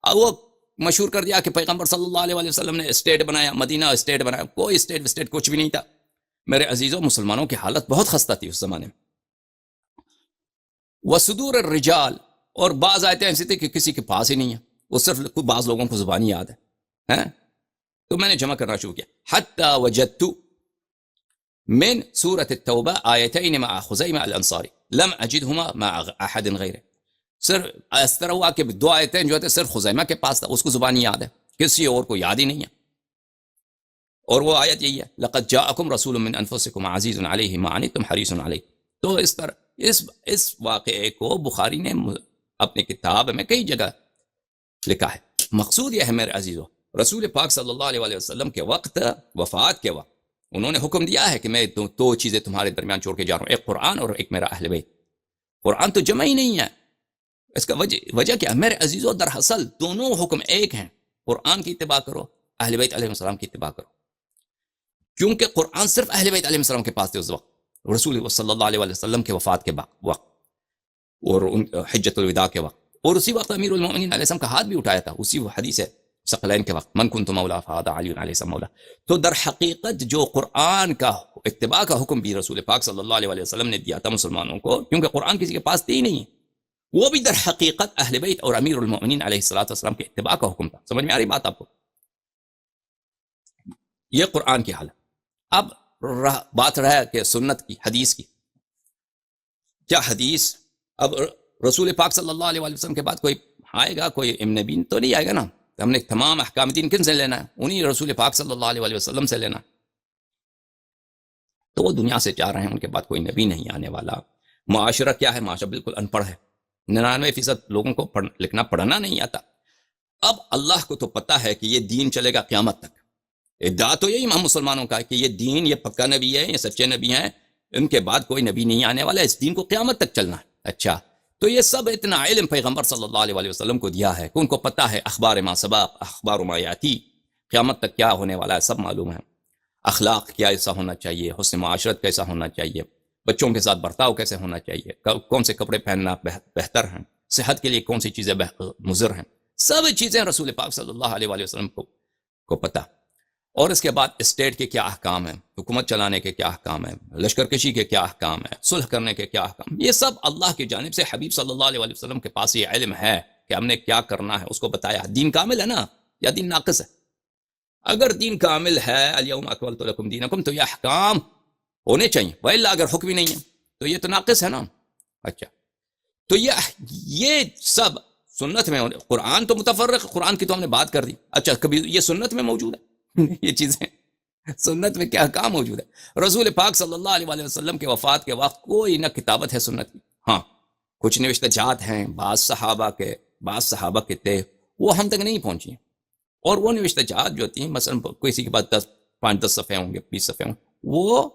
وہ مشہور کر دیا کہ پیغمبر صلی اللہ علیہ وسلم نے اسٹیٹ بنایا، مدینہ اسٹیٹ بنایا. کوئی اسٹیٹ کچھ بھی نہیں تھا. میرے عزیزوں، مسلمانوں کی حالت بہت خستہ تھی اس زمانے میں. وصدور الرجال، اور بعض آیتیں ایسی تھی کہ کسی کے پاس ہی نہیں ہے، وہ صرف بعض لوگوں کو زبانی یاد ہے. تو میں نے جمع کرنا شروع کیا. حتی وجدت من سورة التوبہ آیتین مع خزیمہ الانصاری لم اجدہما مع احد غیرہ. صرف اس طرح ہوا کہ دو آیتیں جو تھے صرف خزیمہ کے پاس تھا، اس کو زبانی یاد ہے، کسی اور کو یاد ہی نہیں ہے. اور وہ آیت یہی ہے، لقد جاءکم رسول من انفسکم عزیز علیہ ما عنتم حریص علیکم. تو اس طرح اس واقعے کو بخاری نے اپنی کتاب میں کئی جگہ لکھا ہے. مقصود یہ ہے میرے عزیزو، رسول پاک صلی اللہ علیہ وسلم کے وقت، وفات کے وقت، انہوں نے حکم دیا ہے کہ میں دو چیزیں تمہارے درمیان چھوڑ کے جا رہا ہوں، ایک قرآن اور ایک میرا اہل بیت. قرآن تو جمع ہی نہیں ہے. اس کا وجہ کیا ہے میرے عزیزو؟ در اصل دونوں حکم ایک ہیں. قرآن کی اتباع کرو، اہل بیت علیہ السلام کی اتباع کرو. کیونکہ قرآن صرف اہل بیت علیہ السلام کے پاس تھے اس وقت، رسول صلی اللہ علیہ وسلم کے وفات کے وقت اور حجت الوداع کے وقت، اور اسی وقت امیر المومنین علیہ السلام کا ہاتھ بھی اٹھایا تھا، اسی حدیث ثقلین کے وقت، من کنت مولا فہذا علی علیہ السلام مولا. تو در حقیقت جو قرآن کا اتباع کا حکم بھی رسول پاک صلی اللہ علیہ وسلم نے دیا تھا مسلمانوں کو، کیونکہ قرآن کسی کے پاس تھی ہی نہیں، وہ بھی در حقیقت اہل بیت اور امیر المومنین علیہ السلام کے اتباع کا حکم تھا. سمجھ میں آ رہی بات آپ کو؟ یہ قرآن کی حالت. اب بات رہا کہ سنت کی، حدیث کی. کیا حدیث اب رسول پاک صلی اللہ علیہ وسلم کے بعد کوئی آئے گا، کوئی نبی تو نہیں آئے گا نا. ہم نے تمام احکام دین کن سے لینا ہے؟ انہی رسول پاک صلی اللہ علیہ وسلم سے لینا. تو وہ دنیا سے جا رہے ہیں، ان کے بعد کوئی نبی نہیں آنے والا. معاشرہ کیا ہے؟ معاشرہ بالکل ان پڑھ ہے، 99% لوگوں کو لکھنا پڑھنا نہیں آتا. اب اللہ کو تو پتا ہے کہ یہ دین چلے گا قیامت تک. ادعا تو یہی ہم مسلمانوں کا ہے کہ یہ دین، یہ پکا نبی ہے، یہ سچے نبی ہیں، ان کے بعد کوئی نبی نہیں آنے والا، اس دین کو قیامت تک چلنا ہے. اچھا، تو یہ سب اتنا علم پیغمبر صلی اللہ علیہ وسلم کو دیا ہے کہ ان کو پتا ہے اخبار ما سبق، اخبار ما یاتی، قیامت تک کیا ہونے والا ہے سب معلوم ہے. اخلاق کیا ایسا ہونا چاہیے، حسن معاشرت کیسا ہونا چاہیے، بچوں کے ساتھ برتاؤ کیسے ہونا چاہیے، کون سے کپڑے پہننا بہتر ہیں، صحت کے لیے کون سی چیزیں مضر ہیں، سب چیزیں رسول پاک صلی اللہ علیہ وسلم کو پتا. اور اس کے بعد اسٹیٹ کے کیا احکام ہیں، حکومت چلانے کے کیا احکام ہیں، لشکر کشی کے کیا احکام ہیں، صلح کرنے کے کیا احکام، یہ سب اللہ کی جانب سے حبیب صلی اللہ علیہ وسلم کے پاس یہ علم ہے کہ ہم نے کیا کرنا ہے، اس کو بتایا. دین کامل ہے نا یا دین ناقص ہے؟ اگر دین کامل ہے، الیوم اکملت لکم دینکم، تو یہ احکام ہونے چاہیے، وإلا اگر حکم ہی نہیں ہے تو یہ تو ناقص ہے نا. اچھا، تو یہ سب سنت میں، قرآن تو متفرق، قرآن کی تو ہم نے بات کر دی. اچھا، کبھی یہ سنت میں موجود ہے؟ یہ چیزیں سنت میں کیا کام موجود ہے؟ رسول پاک صلی اللہ علیہ وسلم کے وفات کے وقت کوئی نہ کتابت ہے سنت کی. ہاں، کچھ نوشتہ جات ہیں بعض صحابہ کے تھے، وہ ہم تک نہیں پہنچی. اور وہ نوشتہ جات جو تھی، مثلا کسی کے پاس 5-10 صفحے ہوں گے، 20 صفحے ہوں گے، وہ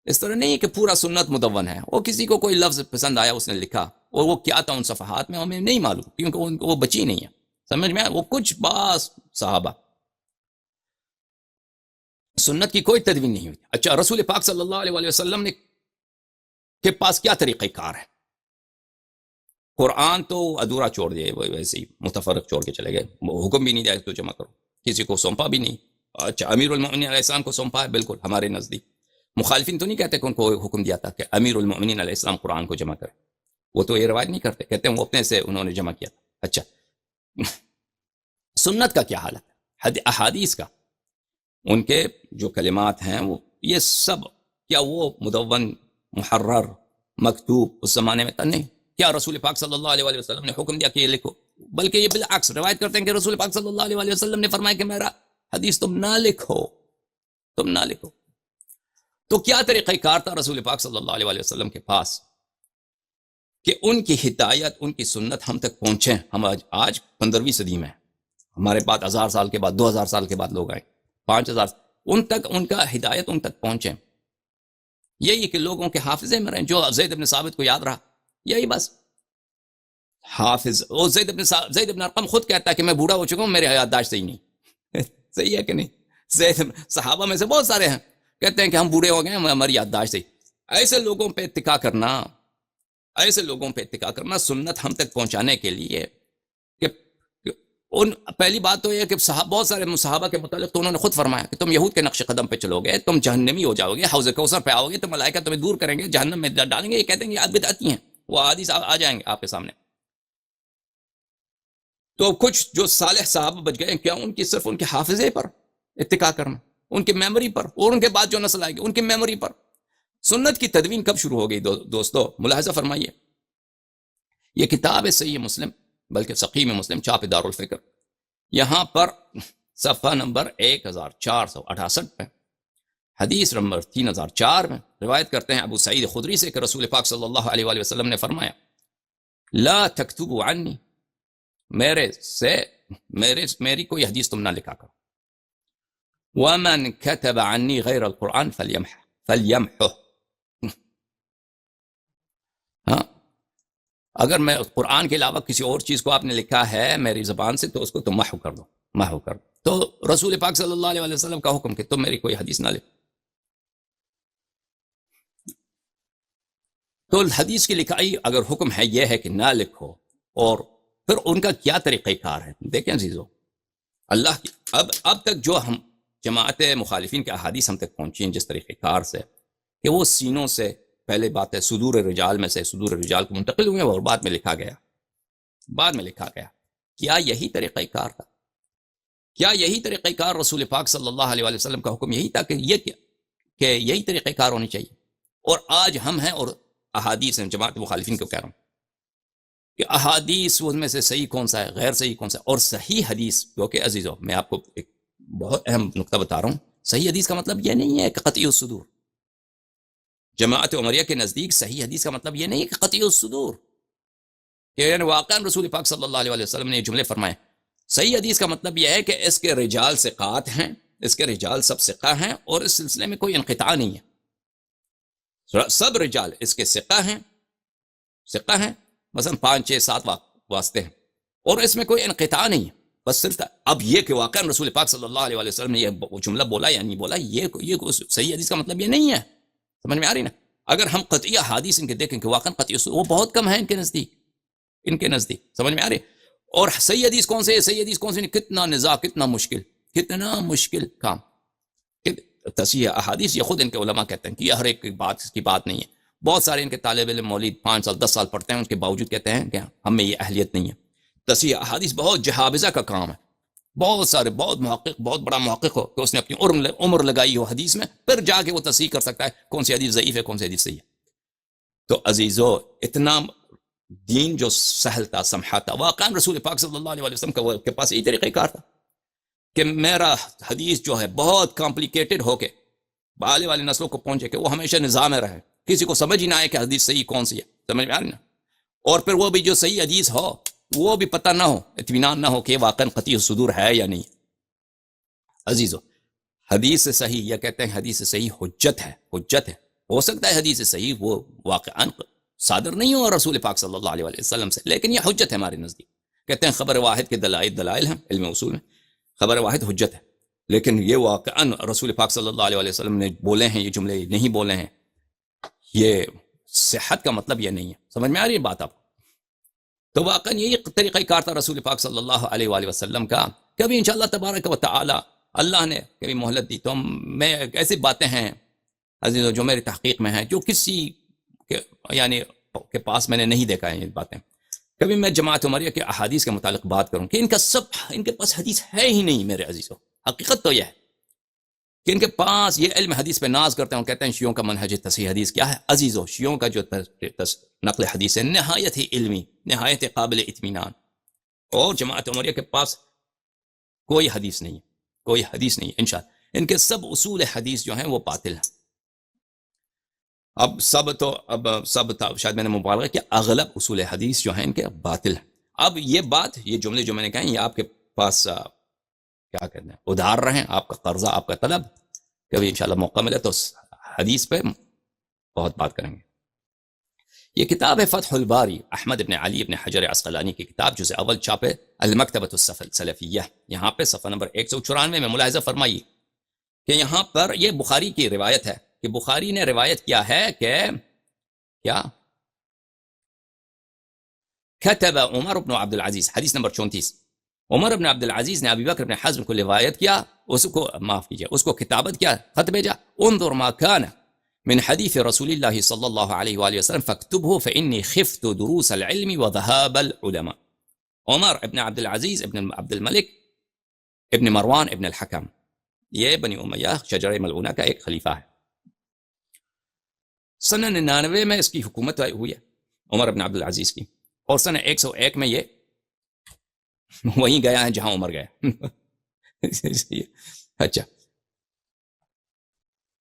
اس طرح نہیں کہ پورا سنت مدون ہے. وہ کسی کو کوئی لفظ پسند آیا، اس نے لکھا، اور وہ کیا تھا ان صفحات میں ہمیں نہیں معلوم، کیونکہ وہ بچی نہیں ہے. سمجھ میں؟ وہ کچھ بعض صحابہ، سنت کی کوئی تدوین نہیں ہوئی. اچھا، رسول پاک صلی اللہ علیہ وسلم کے پاس کیا طریقہ کار ہے؟ قرآن تو ادھورا چھوڑ دیا، ویسے ہی متفرق چھوڑ کے چلے گئے، حکم بھی نہیں دیا تو جمع کرو، کسی کو سونپا بھی نہیں. اچھا، امیر المومنین علیہ السلام کو سونپا ہے، بالکل ہمارے نزدیک. مخالفین تو نہیں کہتے کہ ان کو حکم دیا تھا کہ امیر المومنین علیہ السلام قرآن کو جمع کرے، وہ تو یہ روایت نہیں کرتے، کہتے ہیں وہ اپنے سے انہوں نے جمع کیا. اچھا، سنت کا کیا حالت ہے؟ احادیث کا، ان کے جو کلمات ہیں، وہ یہ سب کیا وہ مدون، محرر، مکتوب اس زمانے میں نہیں؟ کیا رسول پاک صلی اللہ علیہ وسلم نے حکم دیا کہ یہ لکھو؟ بلکہ یہ بالعکس روایت کرتے ہیں کہ رسول پاک صلی اللہ علیہ وسلم نے فرمایا کہ میرا حدیث تم نہ لکھو. تو کیا طریقہ کار تھا رسول پاک صلی اللہ علیہ وسلم کے پاس کہ ان کی ہدایت، ان کی سنت ہم تک پہنچیں؟ ہم آج 15ویں صدی میں، ہمارے بعد 1000 سال کے بعد، 2000 سال کے بعد لوگ آئے، 5000، ان تک ان کا ہدایت ان تک پہنچے. یہی کہ لوگوں کے حافظے میں رہیں، جو زید بن ثابت کو یاد رہا، یہی بس حافظ. اور زید بن ارقم خود کہتا ہے کہ میں بوڑھا ہو چکا ہوں، میرے یادداشت صحیح نہیں. صحیح ہے کہ نہیں؟ صحابہ میں سے بہت سارے ہیں کہتے ہیں کہ ہم بوڑھے ہو گئے، ہماری یادداشت صحیح. ایسے لوگوں پہ اتکا کرنا سنت ہم تک پہنچانے کے لیے کہ پہلی بات تو یہ کہ بہت سارے صحابہ کے متعلق تو انہوں نے خود فرمایا کہ تم یہود کے نقش قدم پہ چلو گے، تم جہنمی ہو جاؤ گے، حوض کوثر پہ آؤ گے تو ملائکہ تمہیں دور کریں گے، جہنم میں ڈالیں گے. یہ کہتے ہیں کہ یہ بدعتی ہیں، وہ احادیث آ جائیں گے آپ کے سامنے. تو کچھ جو صالح صحابہ بچ گئے، کیا ان کی صرف ان کے حافظے پر اتکا کرنا، ان کی میموری پر، اور ان کے بعد جو نسل آئے گی ان کی میموری پر؟ سنت کی تدوین کب شروع ہو گئی دوستو؟ ملاحظہ فرمائیے، یہ کتاب ہے صحیح مسلم، بلکہ سقیم مسلم، چھاپ دار الفکر، یہاں پر صفحہ نمبر 1468 پہ، حدیث نمبر 3004 میں روایت کرتے ہیں ابو سعید خدری سے کہ رسول پاک صلی اللہ علیہ وآلہ وسلم نے فرمایا، لا تکتبوا عنی، میری کوئی حدیث تم نہ لکھا کرو. ومن كتب عني غیر القرآن فلیمحہ. ہاں، اگر میں قرآن کے علاوہ کسی اور چیز کو آپ نے لکھا ہے میری زبان سے تو اس کو تم محو کر دو، محو کر دو. تو رسول پاک صلی اللہ علیہ وسلم کا حکم کہ تم میری کوئی حدیث نہ لکھو. تو حدیث کی لکھائی اگر حکم ہے یہ ہے کہ نہ لکھو، اور پھر ان کا کیا طریقہ کار ہے. دیکھیں عزیزو، اللہ کی اب تک جو ہم جماعت مخالفین کے احادیث ہم تک پہنچی ہیں جس طریقہ کار سے کہ وہ سینوں سے پہلے بات ہے صدور رجال میں سے صدور رجال کو منتقل ہوئے اور بعد میں لکھا گیا، بعد میں لکھا گیا. کیا یہی طریقہ کار تھا؟ کیا یہی طریقہ کار رسول پاک صلی اللہ علیہ وسلم کا حکم یہی تھا کہ یہی طریقہ کار ہونی چاہیے؟ اور آج ہم ہیں اور احادیث ہیں، جماعت مخالفین کو کہہ رہا ہوں کہ احادیث ان میں سے صحیح کون سا ہے، غیر صحیح کون سا ہے. اور صحیح حدیث کیونکہ عزیزو میں آپ کو ایک بہت اہم نقطہ بتا رہا ہوں، صحیح حدیث کا مطلب یہ نہیں ہے کہ قطعی الصدور. جماعت عمریہ کے نزدیک صحیح حدیث کا مطلب یہ نہیں ہے کہ قطعی الصدور، کہ یعنی واقعا رسول پاک صلی اللہ علیہ وسلم نے یہ جملے فرمائے. صحیح حدیث کا مطلب یہ ہے کہ اس کے رجال ثقات ہیں، اس کے رجال سب ثقہ ہیں اور اس سلسلے میں کوئی انقطاع نہیں ہے. سب رجال اس کے ثقہ ہیں، ثقہ ہیں، مثلا 5 6 7 واسطے ہیں اور اس میں کوئی انقطاع نہیں ہے. بس صرف اب یہ کہ واقعا رسول پاک صلی اللہ علیہ وسلم نے یہ جملہ بولا یا نہیں بولا، یہ صحیح حدیث کا مطلب یہ نہیں ہے. سمجھ میں آ رہی نا؟ اگر ہم قطعی حدیث ان کے دیکھیں کہ واقعا قطعی وہ بہت کم ہے ان کے نزدیک، سمجھ میں آ رہی. اور صحیح حدیث کون سے ہے، صحیح حدیث کون سے نہیں، کتنا نزاع، کتنا مشکل کام. تصحیح احادیث یہ خود ان کے علماء کہتے ہیں کہ یہ ہر ایک کی بات نہیں ہے. بہت سارے ان کے طالب علم مولید 5 سال 10 سال پڑھتے ہیں، اس کے باوجود کہتے ہیں کہ ہم میں یہ اہلیت نہیں ہے. تصحیح احادیث بہت جہابزہ کا کام ہے. بہت سارے بہت محقق، بہت بڑا محقق ہو کہ اس نے اپنی عمر لگائی ہو حدیث میں، پھر جا کے وہ تصحیح کر سکتا ہے کون سی حدیث ضعیف ہے کون سی حدیث صحیح ہے. تو عزیزو اتنا دین جو سہل تھا، سمحا تھا، واقعا رسول پاک صلی اللہ علیہ وسلم کے پاس یہی طریقہ کار تھا کہ میرا حدیث جو ہے بہت کمپلیکیٹڈ ہو کے آنے والی نسلوں کو پہنچے، کہ وہ ہمیشہ نظام میں رہے، کسی کو سمجھ ہی نہ آئے کہ حدیث صحیح کون سی ہے. سمجھ میں آ رہی نا؟ اور پھر وہ بھی جو صحیح حدیث ہو وہ بھی پتہ نہ ہو، اطمینان نہ ہو کہ واقعا قطعی الصدور ہے یا نہیں. عزیزو، حدیث صحیح یا کہتے ہیں حدیث صحیح حجت ہے. ہو سکتا ہے حدیث صحیح وہ واقعا صادر نہیں ہو رسول پاک صلی اللہ علیہ وسلم سے، لیکن یہ حجت ہے ہمارے نزدیک. کہتے ہیں خبر واحد کے دلائل ہیں علم اصول میں، خبر واحد حجت ہے. لیکن یہ واقعا رسول پاک صلی اللہ علیہ وسلم نے بولے ہیں یہ جملے، نہیں بولے ہیں، یہ صحت کا مطلب یہ نہیں ہے. سمجھ میں آ رہی ہے بات آپ کو؟ تو واقعا یہی طریقہ کار تھا رسول پاک صلی اللہ علیہ وآلہ وسلم کا. کبھی انشاءاللہ تبارک و تعالی اللہ نے کبھی مہلت دی تو میں ایسی باتیں ہیں عزیزو جو میری تحقیق میں ہیں، جو کسی کے پاس میں نے نہیں دیکھا ہے. یہ باتیں کبھی میں جماعت عمریہ کے احادیث کے متعلق بات کروں کہ ان کے پاس حدیث ہے ہی نہیں. میرے عزیزو، حقیقت تو یہ ہے کہ ان کے پاس یہ علم حدیث پہ ناز کرتے ہیں. کہتے ہیں شیعوں کا منہج تصحیح حدیث کیا ہے. عزیزو، شیعوں کا جو نقل حدیث ہے نہایت ہی علمی، نہایت قابل اطمینان، اور جماعت عمریہ کے پاس کوئی حدیث نہیں ہے، کوئی حدیث نہیں ہے. انشاءاللہ ان کے سب اصول حدیث جو ہیں وہ باطل ہیں. اب سب تھا شاید میں نے مبالغہ کیا، اغلب اصول حدیث جو ہیں ان کے باطل ہیں. اب یہ جملے جو میں نے کہے یہ آپ کے پاس کیا کہتے ہیں ادھار رہیں، آپ کا قرضہ، آپ کا طلب. کبھی انشاءاللہ موقع ملے تو حدیث پہ بہت بات کریں گے. یہ کتاب ہے فتح الباری، احمد ابن علی ابن حجر عسقلانی کی کتاب، جزء اول چھاپے المکتبۃ السلفیہ. یہاں پہ صفحہ نمبر 194 میں ملاحظہ فرمائیے کہ یہاں پر یہ بخاری کی روایت ہے کہ بخاری نے روایت کیا ہے کہ کیا کتب عمر بن عبد العزیز، حدیث نمبر 34. عمر بن عبد العزیز نے ابی بکر بن حزم کو روایت کیا، اس کو کتابت کیا، خط بھیجا. انظر ما كان من حدیث رسول اللہ صلی اللہ علیہ وآلہ وسلم فاکتبه فإنی خفت دروس العلم وذهاب العلماء. عمر ابن عبد العزیز ابن عبد الملک ابن مروان ابن الحکم، یہ بنی امیہ شجرہ ملعونہ کا ایک خلیفہ ہے. سنہ 99 میں اس کی حکومت ہوئی ہے عمر ابن عبد العزیز کی، اور سنہ 101 میں یہ وہیں گیا ہے جہاں عمر گیا. اچھا،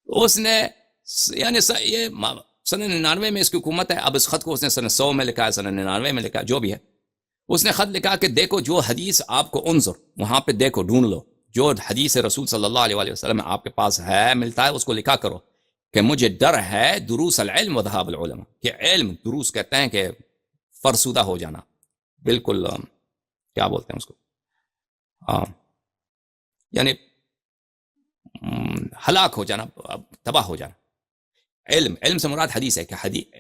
اس نے یعنی یہ سنہ 99 میں اس کی حکومت ہے. اب اس خط کو اس نے سنہ 100 میں لکھا ہے، سنہ 99 میں لکھا ہے، جو بھی ہے. اس نے خط لکھا کہ دیکھو جو حدیث آپ کو انظر، وہاں پہ دیکھو، ڈھونڈ لو، جو حدیث رسول صلی اللہ علیہ وآلہ وسلم آپ کے پاس ہے، ملتا ہے، اس کو لکھا کرو کہ مجھے ڈر ہے دروس العلم وذهاب العلماء، کہ علم، دروس کہتے ہیں کہ فرسودہ ہو جانا، بالکل کیا بولتے ہیں اس کو، یعنی ہلاک ہو جانا، تباہ ہو جانا۔ علم سے مراد حدیث ہے کہ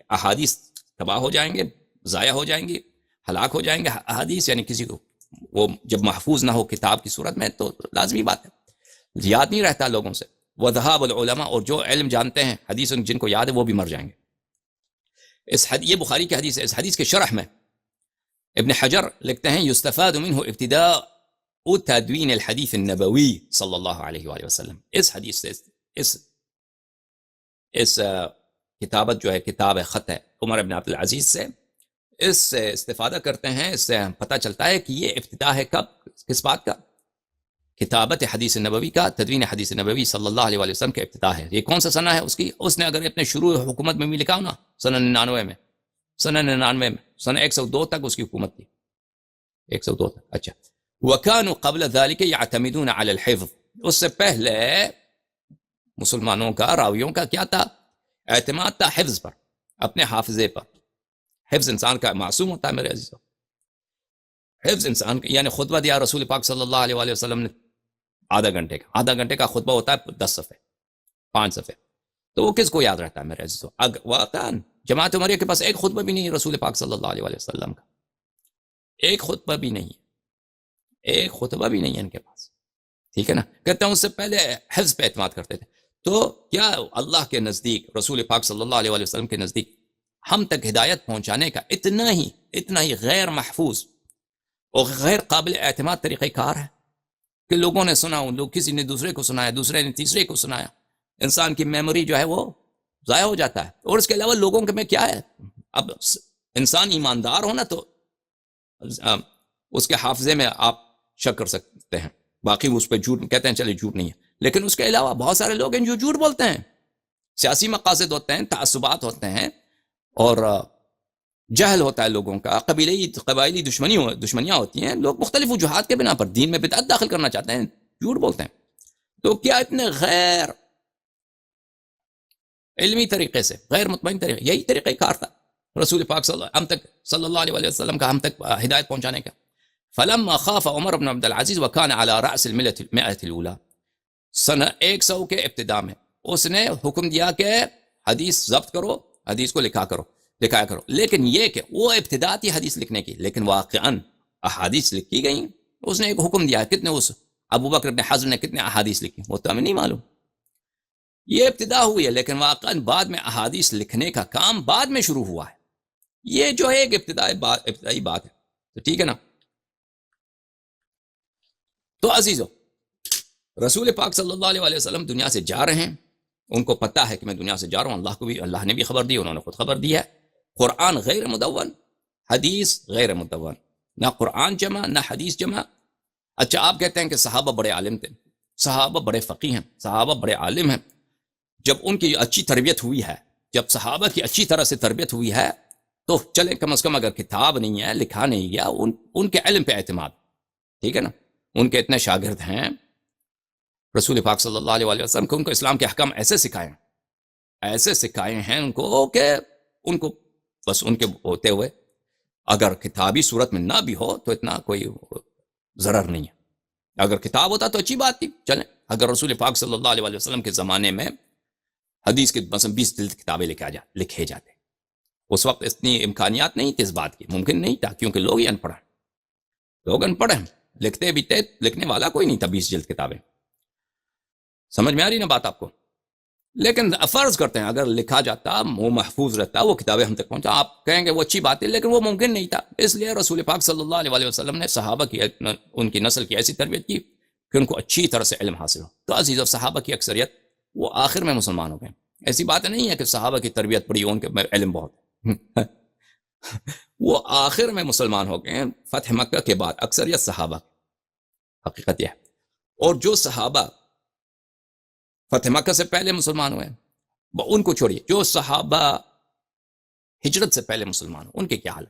احادیث تباہ ہو جائیں گے، ضائع ہو جائیں گی، ہلاک ہو جائیں گے۔ احادیث یعنی کسی کو وہ جب محفوظ نہ ہو کتاب کی صورت میں تو لازمی بات ہے یاد نہیں رہتا لوگوں سے۔ وذهاب العلماء، اور جو علم جانتے ہیں حدیث جن کو یاد ہے وہ بھی مر جائیں گے۔ یہ بخاری کی حدیث ہے۔ اس حدیث کے شرح میں ابن حجر لکھتے ہیں یستفاد منه ابتداء تدوین الحدیث النبوی صلی اللہ علیہ وآلہ وسلم۔ اس حدیث سے اس کتابت جو ہے، کتاب خط ہے عمر بن عبد العزیز سے، اس سے استفادہ کرتے ہیں۔ اس سے پتہ چلتا ہے کہ یہ ابتدا ہے کب، کس بات کا؟ کتابت حدیث نبوی کا، تدوین حدیث نبوی صلی اللہ علیہ وآلہ وسلم کے ابتدا ہے۔ یہ کون سا سنہ ہے اس کی؟ اس نے اگر اپنے شروع حکومت میں بھی لکھا ہو نا، سنہ 99 میں، سنہ 102 تک اس کی حکومت تھی، 102 تک۔ اچھا، وَكَانُوا قَبْلَ ذَلِكَ يَعْتَمِدُونَ عَلَى الْحِفْظِ، اس سے پہلے مسلمانوں کا، راویوں کا کیا تھا؟ اعتماد تھا حفظ پر، اپنے حافظے پر۔ حفظ انسان کا معصوم ہوتا ہے میرے عزیزوں، حفظ انسان کا، یعنی خطبہ دیا رسول پاک صلی اللہ علیہ وآلہ وسلم نے آدھا گھنٹے کا خطبہ ہوتا ہے 10 صفحے 5 صفحے، تو وہ کس کو یاد رہتا ہے میرے عزیزوں؟ واقعاً جماعت عمریہ کے پاس ایک خطبہ بھی نہیں ہے رسول پاک صلی اللہ علیہ وآلہ وسلم کا، ایک خطبہ بھی نہیں ہے، ایک خطبہ بھی نہیں ہے ان کے پاس، ٹھیک ہے نا؟ کہتے ہیں اس سے پہلے حفظ پہ اعتماد کرتے تھے۔ تو کیا اللہ کے نزدیک، رسول پاک صلی اللہ علیہ وآلہ وسلم کے نزدیک ہم تک ہدایت پہنچانے کا اتنا ہی غیر محفوظ اور غیر قابل اعتماد طریقہ کار ہے کہ لوگوں نے سنا، لوگ کسی نے دوسرے کو سنایا، دوسرے نے تیسرے کو سنایا، انسان کی میموری جو ہے وہ ضائع ہو جاتا ہے۔ اور اس کے علاوہ لوگوں کے میں کیا ہے، اب انسان ایماندار ہونا تو اس کے حافظے میں آپ شک کر سکتے ہیں، باقی اس پہ جھوٹ کہتے ہیں چلے جھوٹ نہیں ہے، لیکن اس کے علاوہ بہت سارے لوگ ہیں جو جھوٹ بولتے ہیں، سیاسی مقاصد ہوتے ہیں، تعصبات ہوتے ہیں، اور جہل ہوتا ہے لوگوں کا، قبائلی دشمنیاں ہوتی ہیں، لوگ مختلف وجوہات کے بنا پر دین میں بدعت داخل کرنا چاہتے ہیں، جھوٹ بولتے ہیں۔ تو کیا اتنے غیر علمی طریقے سے، غیر مطمئن طریقے، یہی طریقہ کار تھا رسول پاک صلی اللہ علیہ وسلم کا ہم تک ہدایت پہنچانے کا۔ فلما خاف عمر بن عبد العزیز وكان على رأس المئة الأولى، سنہ 100 کے ابتدا میں اس نے حکم دیا کہ حدیث ضبط کرو، حدیث کو لکھایا کرو، لیکن یہ کہ وہ ابتدا تھی حدیث لکھنے کی، لیکن واقعاً احادیث لکھی گئیں۔ اس نے ایک حکم دیا، کتنے، اس ابو بکر بن حزم نے کتنے احادیث لکھی وہ تو ہمیں نہیں معلوم، یہ ابتدا ہوئی ہے، لیکن واقعاً بعد میں احادیث لکھنے کا کام بعد میں شروع ہوا ہے۔ یہ جو ہے ایک ابتدائی بات ہے، تو ٹھیک ہے نا؟ تو عزیزو، رسول پاک صلی اللہ علیہ وسلم دنیا سے جا رہے ہیں، ان کو پتہ ہے کہ میں دنیا سے جا رہا ہوں، اللہ نے بھی خبر دی، انہوں نے خود خبر دی ہے۔ قرآن غیر مدون، حدیث غیر مدون، نہ قرآن جمع نہ حدیث جمع۔ اچھا، آپ کہتے ہیں کہ صحابہ بڑے عالم تھے، صحابہ بڑے فقیہ ہیں، صحابہ بڑے عالم ہیں، جب ان کی اچھی تربیت ہوئی ہے، جب صحابہ کی اچھی طرح سے تربیت ہوئی ہے تو چلیں کم از کم اگر کتاب نہیں ہے، لکھا نہیں گیا، ان کے علم پہ اعتماد، ٹھیک ہے نا؟ ان کے اتنے شاگرد ہیں رسول پاک صلی اللہ علیہ وسلم کو، ان کو اسلام کے احکام ایسے سکھائے ہیں ان کو کہ ان کو بس ان کے ہوتے ہوئے اگر کتابی صورت میں نہ بھی ہو تو اتنا کوئی ضرر نہیں ہے۔ اگر کتاب ہوتا تو اچھی بات تھی، چلیں اگر رسول پاک صلی اللہ علیہ وسلم کے زمانے میں حدیث کے مثلا 20 جلد کتابیں لکھے جاتے، اس وقت اتنی امکانیات نہیں تھی اس بات کی، ممکن نہیں تھا، کیونکہ لوگ ہی ان پڑھ ہیں، لوگ ان پڑھ ہیں، لکھتے بھی تھے، لکھنے والا کوئی نہیں تھا 20 جلد کتابیں۔ سمجھ میں آ رہی نا بات آپ کو؟ لیکن فرض کرتے ہیں اگر لکھا جاتا، وہ محفوظ رہتا، وہ کتابیں ہم تک پہنچا، آپ کہیں گے وہ اچھی بات ہے، لیکن وہ ممکن نہیں تھا، اس لیے رسول پاک صلی اللہ علیہ وسلم نے صحابہ کی، ان کی نسل کی ایسی تربیت کی کہ ان کو اچھی طرح سے علم حاصل ہو۔ تو عزیزو، صحابہ کی اکثریت وہ آخر میں مسلمان ہو گئے، ایسی بات نہیں ہے کہ صحابہ کی تربیت پڑی ان کے علم بہت وہ آخر میں مسلمان ہو گئے فتح مکہ کے بعد، اکثریت صحابہ، حقیقت یہ ہے۔ اور جو صحابہ فتح مکہ سے پہلے مسلمان ہوئے ان کو چھوڑیے، جو صحابہ ہجرت سے پہلے مسلمان ہوئے، ان کی کیا حالت،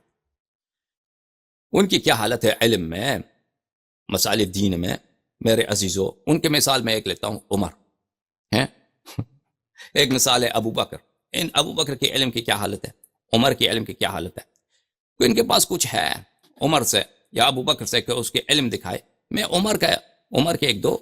ان کی کیا حالت ہے علم میں، مسائل دین میں؟ میرے عزیزو، ان کے مثال میں ایک لیتا ہوں، عمر ہیں ایک مثال ہے ابو بکر، ابو بکر کے علم کی کیا حالت ہے، عمر کے علم کی کیا حالت ہے؟ تو ان کے پاس کچھ ہے عمر سے یا ابو بکر سے کہ اس کے علم دکھائے. میں عمر کے ایک دو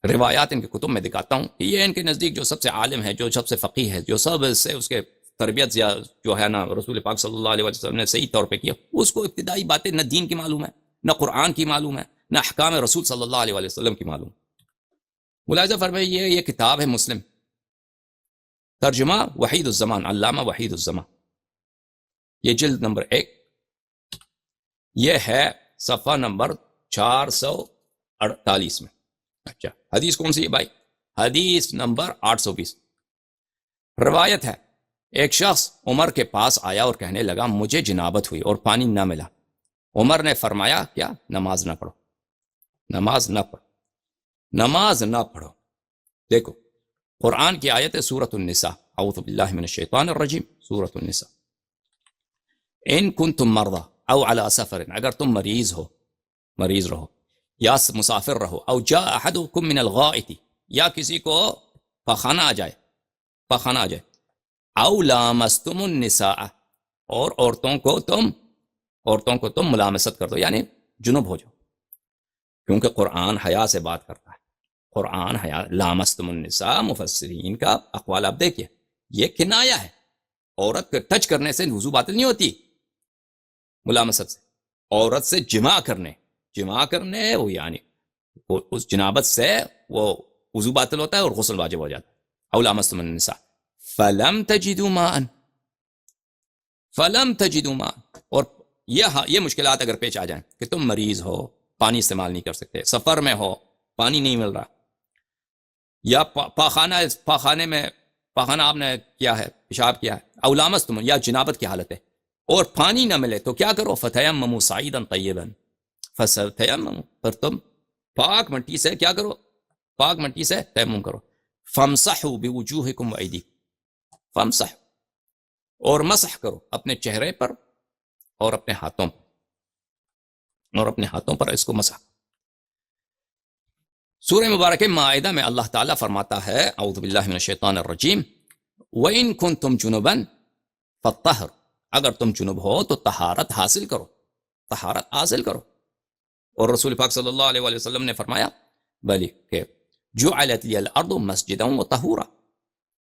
روایات ان کے کتب میں دکھاتا ہوں. یہ ان کے نزدیک جو سب سے عالم ہے, جو سب سے فقیہ ہے, جو سب سے اس کے تربیت یا جو ہے نا رسول پاک صلی اللہ علیہ وسلم نے صحیح طور پہ کیا, اس کو ابتدائی باتیں نہ دین کی معلوم ہے, نہ قرآن کی معلوم ہے, نہ احکام رسول صلی اللہ علیہ وسلم کی معلوم. ملاحظہ فرمائیے, یہ کتاب ہے مسلم, ترجمہ وحید الزمان, علامہ وحید الزمان, یہ جلد نمبر 1, یہ ہے صفحہ نمبر 448 میں. اچھا, حدیث کون سی ہے بھائی؟ حدیث نمبر 820. روایت ہے, ایک شخص عمر کے پاس آیا اور کہنے لگا مجھے جنابت ہوئی اور پانی نہ ملا. عمر نے فرمایا کیا؟ نماز نہ پڑھو, نماز نہ پڑھو, نماز نہ پڑھو. دیکھو قرآن کی آیت ہے سورۃ النساء, اعوذ باللہ من الشیطان الرجیم, سورۃ النساء. ان کنتم مرضی او علی سفر, اگر تم مریض رہو یا مسافر رہو, او جاء احدکم من الغائط, یا کسی کو پخانہ آ جائے, او لامستم النساء, اور عورتوں کو تم ملامست کر دو, یعنی جنب ہو جاؤ, کیونکہ قرآن حیا سے بات کرتا ہے. قرآن حیا, لامستم النساء, مفسرین کا اقوال آپ دیکھیے, یہ کنایہ ہے. عورت کے ٹچ کرنے سے وضو باطل نہیں ہوتی, ملامست سے. عورت سے جماع کرنے وہ یعنی اس جنابت سے وہ وضو باطل ہوتا ہے اور غسل واجب ہو جاتا ہے. او لامستم النساء فلم تجدوا ماء, اور یہ مشکلات اگر پیش آ جائیں کہ تم مریض ہو, پانی استعمال نہیں کر سکتے, سفر میں ہو, پانی نہیں مل رہا, یا پاخانہ آپ نے کیا ہے, پیشاب کیا ہے, او لامستم, یا جنابت کی حالت ہے اور پانی نہ ملے, تو کیا کرو؟ فتیمموا صعیدا طیبا, فتیمموا, پر تم پاک مٹی سے کیا کرو؟ پاک مٹی سے تیمم کرو. فامسحوا بوجوہکم وایدیکم, فامسحوا, اور مسح کرو اپنے چہرے پر اور اپنے ہاتھوں پر, اس کو مسح. سورہ مبارک مائدہ میں اللہ تعالیٰ فرماتا ہے, اعوذ باللہ من الشیطان الرجیم, وَإِن كُنتُمْ جُنُبًا فَطَّهِرُوا, اگر تم جنوب ہو تو طہارت حاصل کرو. اور رسول پاک صلی اللہ علیہ وسلم نے فرمایا بلی کہ جعلت لی الارض مسجدا وطہورا,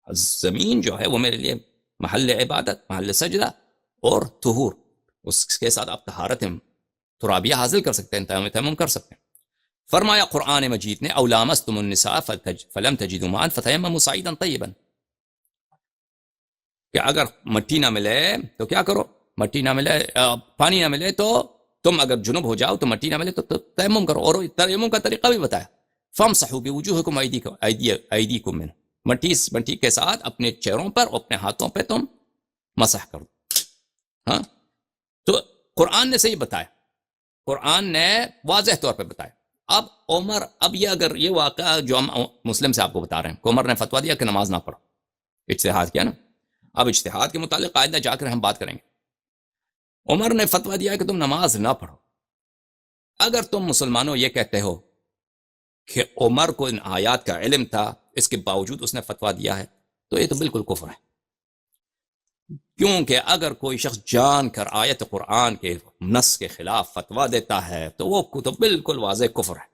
زمین جو ہے وہ میرے لیے محل عبادت, محل سجدہ اور طہور, اس کے ساتھ آپ طہارت ترابیہ حاصل کر سکتے ہیں, تیمم کر سکتے ہیں. فرمایا قرآن مجید نے, او لامستم النساء فلم تجدوا ماء فتیمموا صعیدا طیبا, کہ اگر مٹی نہ ملے تو کیا کرو؟ پانی نہ ملے تو تم اگر جنب ہو جاؤ, تو مٹی نہ ملے تو تیمم کرو. اور تیمم کا طریقہ بھی بتایا, فامسحوا بوجوہکم ایدیکم منہ, مٹی کے ساتھ اپنے چہروں پر اور اپنے ہاتھوں پہ تم مسح کر دو. ہاں, تو قرآن نے صحیح بتایا, قرآن نے واضح طور پہ بتایا. اب یہ اگر یہ واقعہ جو ہم مسلم سے آپ کو بتا رہے ہیں کہ عمر نے فتویٰ دیا کہ نماز نہ پڑھو, اجتہاد کیا نا, اب اجتہاد کے متعلق قاعدہ جا کر ہم بات کریں گے. عمر نے فتویٰ دیا کہ تم نماز نہ پڑھو. اگر تم مسلمانوں یہ کہتے ہو کہ عمر کو ان آیات کا علم تھا, اس کے باوجود اس نے فتویٰ دیا ہے, تو یہ تو بالکل کفر ہے. کیونکہ اگر کوئی شخص جان کر آیت قرآن کے نص کے خلاف فتویٰ دیتا ہے تو وہ تو بالکل واضح کفر ہے.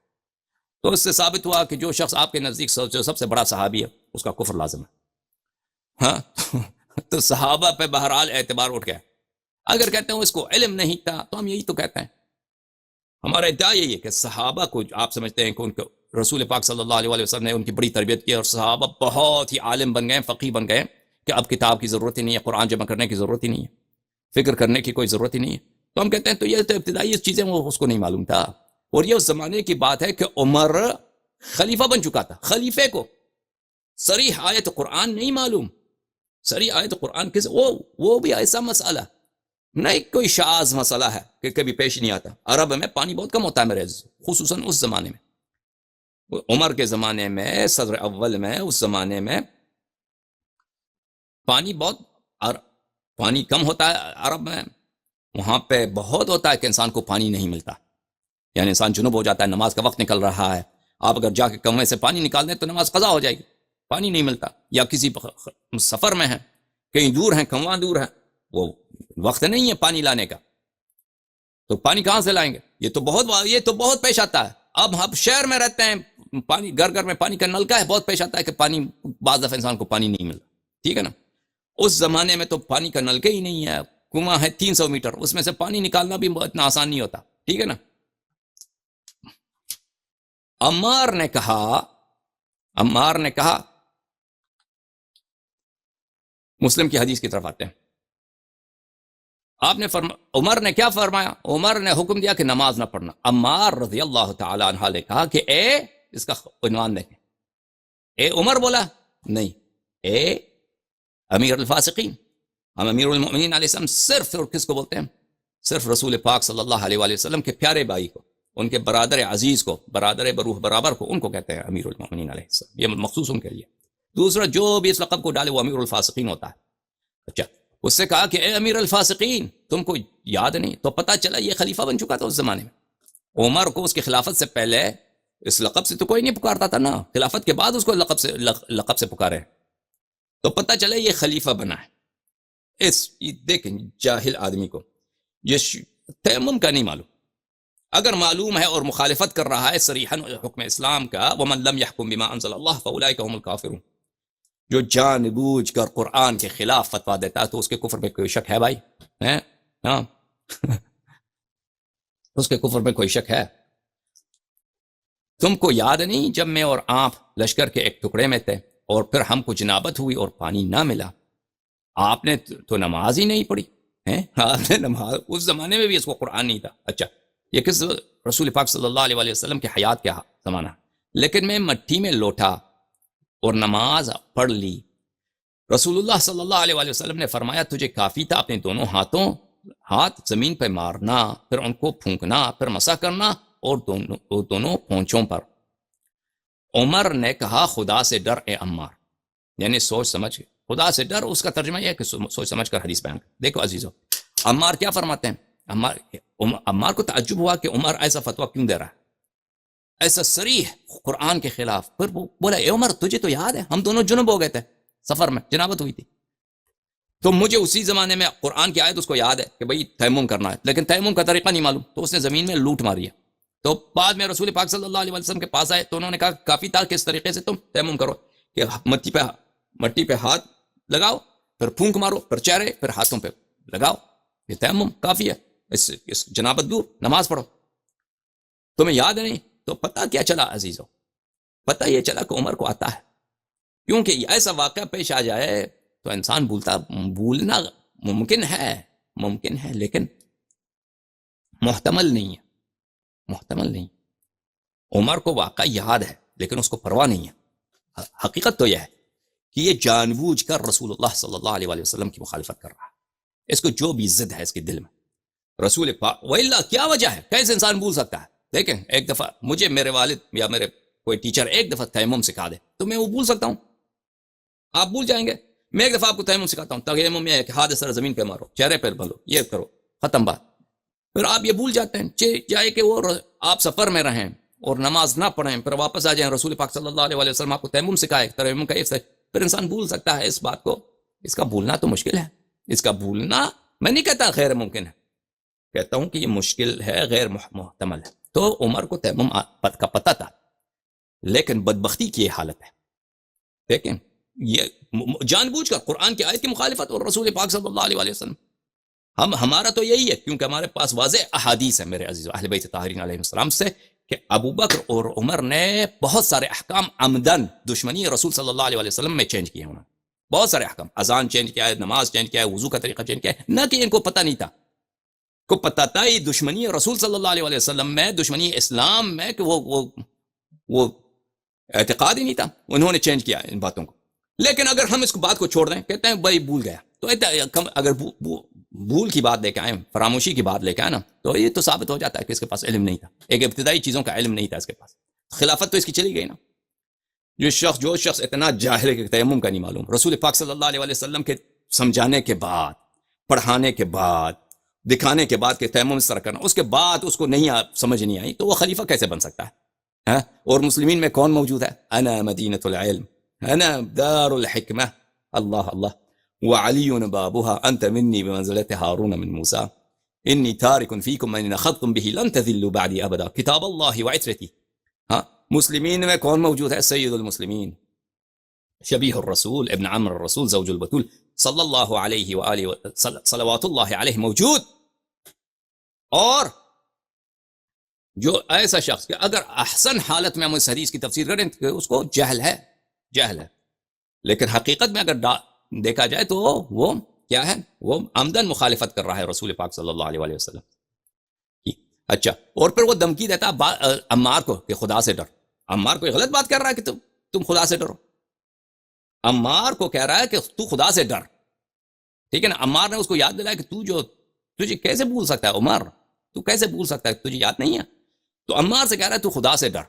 تو اس سے ثابت ہوا کہ جو شخص آپ کے نزدیک جو سب سے بڑا صحابی ہے اس کا کفر لازم ہے. ہاں, تو صحابہ پہ بہرحال اعتبار اٹھ گیا. اگر کہتے ہیں اس کو علم نہیں تھا تو ہم یہی تو کہتے ہیں. ہمارا ادعا یہی ہے کہ صحابہ کو آپ سمجھتے ہیں کہ ان کو رسول پاک صلی اللہ علیہ وسلم نے ان کی بڑی تربیت کی اور صحابہ بہت ہی عالم بن گئے, فقیہ بن گئے, کہ اب کتاب کی ضرورت ہی نہیں ہے, قرآن جمع کرنے کی ضرورت ہی نہیں ہے, فکر کرنے کی کوئی ضرورت ہی نہیں ہے. تو ہم کہتے ہیں تو یہ تو ابتدائی چیزیں وہ اس کو نہیں معلوم تھا. اور یہ اس زمانے کی بات ہے کہ عمر خلیفہ بن چکا تھا, خلیفے کو صریح آیت قرآن نہیں معلوم. صریح آیت قرآن کس وہ بھی ایسا مسئلہ نہیں, کوئی شاذ مسئلہ ہے کہ کبھی پیش نہیں آتا. عرب میں پانی بہت کم ہوتا ہے میرے, خصوصاً اس زمانے میں, عمر کے زمانے میں, صدر اول میں, اس زمانے میں پانی کم ہوتا ہے عرب میں. وہاں پہ بہت ہوتا ہے کہ انسان کو پانی نہیں ملتا, یعنی انسان جنوب ہو جاتا ہے, نماز کا وقت نکل رہا ہے, آپ اگر جا کے کنویں سے پانی نکال دیں تو نماز قضا ہو جائے گی, پانی نہیں ملتا. یا کسی سفر میں ہیں, کہیں دور ہیں, کنواں دور ہے, وہ وقت نہیں ہے پانی لانے کا، تو پانی کہاں سے لائیں گے؟ یہ تو بہت پیش آتا ہے. اب ہم شہر میں رہتے ہیں، پانی گھر گھر میں پانی کا نلکا ہے، بہت پیش آتا ہے کہ پانی بعض دفعہ انسان کو پانی نہیں ملتا، ٹھیک ہے نا. اس زمانے میں تو پانی کا نلکا ہی نہیں ہے، کنواں ہے 300 میٹر، اس میں سے پانی نکالنا بھی اتنا آسان نہیں ہوتا، ٹھیک ہے نا. عمار نے کہا مسلم کی حدیث کی طرف آتے ہیں. آپ نے عمر نے کیا فرمایا؟ عمر نے حکم دیا کہ نماز نہ پڑھنا. عمار رضی اللہ تعالی عنہ نے کہا کہ اس کا عنوان دیکھیں، اے عمر بولا نہیں، اے امیر الفاسقین. ہم امیر المؤمنین علیہ السلام صرف اور کس کو بولتے ہیں؟ صرف رسول پاک صلی اللہ علیہ وآلہ وسلم کے پیارے بھائی کو، ان کے برادر عزیز کو، برادر بروح برابر کو، ان کو کہتے ہیں امیر المؤمنین علیہ السلام. یہ مخصوص ان کے لیے. دوسرا جو بھی اس لقب کو ڈالے وہ امیر الفاسقین ہوتا ہے. اچھا، اس سے کہا کہ اے امیر الفاسقین، تم کو یاد نہیں؟ تو پتہ چلا یہ خلیفہ بن چکا تھا اس زمانے میں. عمر کو اس کی خلافت سے پہلے اس لقب سے تو کوئی نہیں پکارتا تھا نا، خلافت کے بعد اس کو لقب سے پکارے، تو پتہ چلا یہ خلیفہ بنا ہے. دیکھیں جاہل آدمی کو یہ تیمم کا نہیں معلوم. اگر معلوم ہے اور مخالفت کر رہا ہے صریحاً حکم اسلام کا، وَمَن لَمْ يَحْكُمْ بِمَا أَنزَلَ اللَّهُ فَأُولَٰئِكَ هُمُ الْكَافِرُونَ، جو جان بوجھ کر قرآن کے خلاف فتویٰ دیتا ہے تو اس کے کفر میں کوئی شک ہے بھائی؟ ہاں اس کے کفر میں کوئی شک ہے؟ تم کو یاد نہیں جب میں اور آپ لشکر کے ایک ٹکڑے میں تھے اور پھر ہم کو جنابت ہوئی اور پانی نہ ملا، آپ نے تو نماز ہی نہیں پڑھی ہیں؟ آپ نے نماز، اس زمانے میں بھی اس کو قرآن نہیں تھا. اچھا، یہ کس رسول پاک صلی اللہ علیہ وآلہ وسلم کے حیات کا زمانہ، لیکن میں مٹی میں لوٹا اور نماز پڑھ لی. رسول اللہ صلی اللہ علیہ وآلہ وسلم نے فرمایا تجھے کافی تھا اپنے دونوں ہاتھ زمین پہ مارنا، پھر ان کو پھونکنا، پھر مسح کرنا، اور دونوں پونچھوں پر. عمر نے کہا خدا سے ڈر اے عمار، یعنی سوچ سمجھ کے، خدا سے ڈر اس کا ترجمہ یہ ہے کہ سوچ سمجھ کر حدیث بیان کر. دیکھو عزیزو، عمار کیا فرماتے ہیں؟ عمار کو تعجب ہوا کہ عمر ایسا فتویٰ کیوں دے رہا ہے، ایسا صریح قرآن کے خلاف. پھر وہ بولا اے عمر تجھے تو یاد ہے ہم دونوں جنب ہو گئے تھے، سفر میں جنابت ہوئی تھی، تو مجھے اسی زمانے میں قرآن کی آیت اس کو یاد ہے کہ بھئی تیمم کرنا ہے، لیکن تیمم کا طریقہ نہیں معلوم، تو اس نے زمین میں لوٹ ماری ہے. تو بعد میں رسول پاک صلی اللہ علیہ وسلم کے پاس آئے تو انہوں نے کہا کافی تھا کہ اس طریقے سے تم تیمم کرو کہ مٹی پہ ہاتھ لگاؤ، پھر پھونک مارو، پھر چہرے، پھر ہاتھوں پہ لگاؤ، یہ تیمم کافی ہے، اس جنابت دور، نماز پڑھو. تمہیں یاد نہیں؟ تو پتہ کیا چلا عزیزو؟ پتہ یہ چلا کہ عمر کو آتا ہے، کیونکہ ایسا واقعہ پیش آ جائے تو انسان بھولنا ممکن ہے لیکن محتمل نہیں. عمر کو واقعہ یاد ہے لیکن اس کو پرواہ نہیں ہے. حقیقت تو یہ ہے کہ یہ جان بوجھ کر رسول اللہ صلی اللہ علیہ وآلہ وسلم کی مخالفت کر رہا ہے. اس کو جو بھی ضد ہے اس کے دل میں رسول پاک، وَإِلَّا کیا وجہ ہے؟ کیسے انسان بھول سکتا ہے؟ دیکھیں ایک دفعہ مجھے میرے والد یا میرے کوئی ٹیچر ایک دفعہ تیمم سکھا دے تو میں وہ بھول سکتا ہوں، آپ بھول جائیں گے. میں ایک دفعہ آپ کو تیمم سکھاتا ہوں، تیمم یہ ہے کہ ہاتھ سر زمین پہ مارو، چہرے پہ ملو، یہ کرو، ختم بات. پھر آپ یہ بھول جاتے ہیں، چاہے کہ وہ آپ سفر میں رہیں اور نماز نہ پڑھیں، پھر واپس آ جائیں، رسول پاک صلی اللہ علیہ وآلہ وسلم آپ کو تیمم سکھائے، تیمم کا پھر انسان بھول سکتا ہے اس بات کو. اس کا بھولنا تو مشکل ہے، اس کا بھولنا میں نہیں کہتا غیر ممکن ہے، کہتا ہوں کہ یہ مشکل ہے، غیر محتمل ہے. تو عمر کو تیمم کا پتہ تھا، لیکن بدبختی کی یہ حالت ہے. دیکھیں یہ جان بوجھ کر قرآن کی آیت کی مخالفت اور رسول پاک صلی اللہ علیہ وآلہ وسلم. ہمارا تو یہی ہے، کیونکہ ہمارے پاس واضح احادیث ہے میرے عزیز اہل بیت طاہرین علیہ السلام سے کہ ابو بکر اور عمر نے بہت سارے احکام عمدن دشمنی رسول صلی اللہ علیہ وآلہ وسلم میں چینج کیے. انہوں نے بہت سارے احکام، اذان چینج کیا ہے، نماز چینج کیا ہے، وضو کا طریقہ چینج کیا ہے، نہ کہ ان کو پتہ نہیں تھا. کو پتہ تھا یہ دشمنی رسول صلی اللہ علیہ وآلہ وسلم میں، دشمنی اسلام میں، کہ وہ اعتقاد ہی نہیں تھا، انہوں نے چینج کیا ان باتوں کو. لیکن اگر ہم اس بات کو چھوڑ دیں، کہتے ہیں بھائی بھول گیا، تو اگر بھول کی بات لے کے آئیں، فراموشی کی بات لے کے آئیں نا، تو یہ تو ثابت ہو جاتا ہے کہ اس کے پاس علم نہیں تھا، ایک ابتدائی چیزوں کا علم نہیں تھا اس کے پاس. خلافت تو اس کی چلی گئی نا. جو شخص اتنا جاہل ہے کہ تیمم کا نہیں معلوم، رسول پاک صلی اللہ علیہ وآلہ وسلم کے سمجھانے کے بعد، پڑھانے کے بعد، دکھانے کے بعد کہ تیمم اس طرح کرنا، اس کے بعد اس کو سمجھ نہیں آئی، تو وہ خلیفہ کیسے بن سکتا ہے؟ اور مسلمین میں کون موجود ہے؟ انا مدینۃ العلم، انا دار الحکمہ. اللہ اللہ. وعلي بابها أنت مني بمنزلة هارون من موسى إني تارك فيكم من أخذتم به لن تذلوا بعدي أبدا كتاب الله وعترتي. ہاں مسلمین میں کون موجود ہے؟ سید المسلمین شبیہ الرسول ابن عمر الرسول زوج البتول صلی اللہ علیہ وآلہ صلوات اللہ علیہ موجود. اور جو ایسا شخص کہ اگر احسن حالت میں ہم اس حدیث کی تفسیر کریں تو اس کو جہل ہے، لیکن حقیقت میں اگر دیکھا جائے تو وہ کیا ہے؟ وہ عمدن مخالفت کر رہا ہے رسول پاک صلی اللہ علیہ وسلم کی. اچھا، اور پھر وہ دھمکی دیتا عمار کو کہ خدا سے ڈر. عمار کو غلط بات کر رہا ہے کہ تم خدا سے ڈرو. عمار کو کہہ رہا ہے کہ تو خدا سے ڈر. ٹھیک ہے نا؟ عمار نے اس کو یاد دلایا کہ تجھے کیسے بھول سکتا ہے عمر، تو کیسے بھول سکتا ہے، تجھے یاد نہیں ہے. تو عمار سے کہہ رہا ہے تو خدا سے ڈر.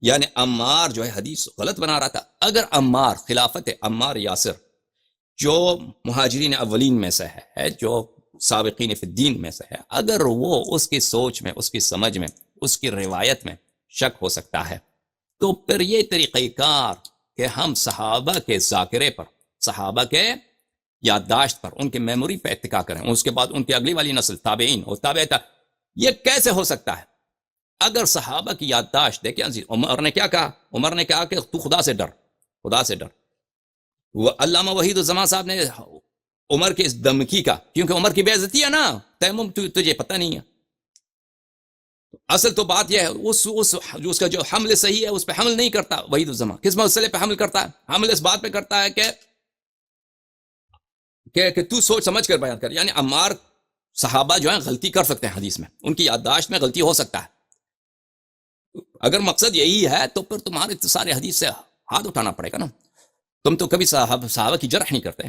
یعنی عمار جو ہے حدیث غلط بنا رہا تھا. اگر عمار، خلافت عمار یاسر جو مہاجرین اولین میں سے ہے، جو سابقین فی الدین میں سے ہے، اگر وہ اس کی سوچ میں، اس کی سمجھ میں، اس کی روایت میں شک ہو سکتا ہے، تو پھر یہ طریقہ کار کہ ہم صحابہ کے ذاکرے پر، صحابہ کے یادداشت پر، ان کے میموری پہ اتکا کریں، اس کے بعد ان کی اگلی والی نسل تابعین اور یہ کیسے ہو سکتا ہے؟ اگر صحابہ کی یادداشت دیکھیں، عمر نے کیا کہا؟ عمر نے کہا کہ تو خدا سے ڈر، خدا سے ڈر. وہ علامہ وحید الزمان صاحب نے عمر کے اس دھمکی کا، کیونکہ عمر کی بے عزتی ہے نا، تیمم تجھے پتہ نہیں ہے. اصل تو بات یہ ہے اس کا جو حمل صحیح ہے اس پہ حمل نہیں کرتا وحید الزمان. کس مسئلے پہ حمل کرتا ہے؟ حمل اس بات پہ کرتا ہے کہ تو سوچ سمجھ کر بیان کر. یعنی عمار، صحابہ جو ہیں غلطی کر سکتے ہیں حدیث میں، ان کی یادداشت میں غلطی ہو سکتا ہے. اگر مقصد یہی ہے تو پھر تمہارے سارے حدیث سے ہاتھ اٹھانا پڑے گا نا. تم تو کبھی صحابہ کی جرح نہیں کرتے.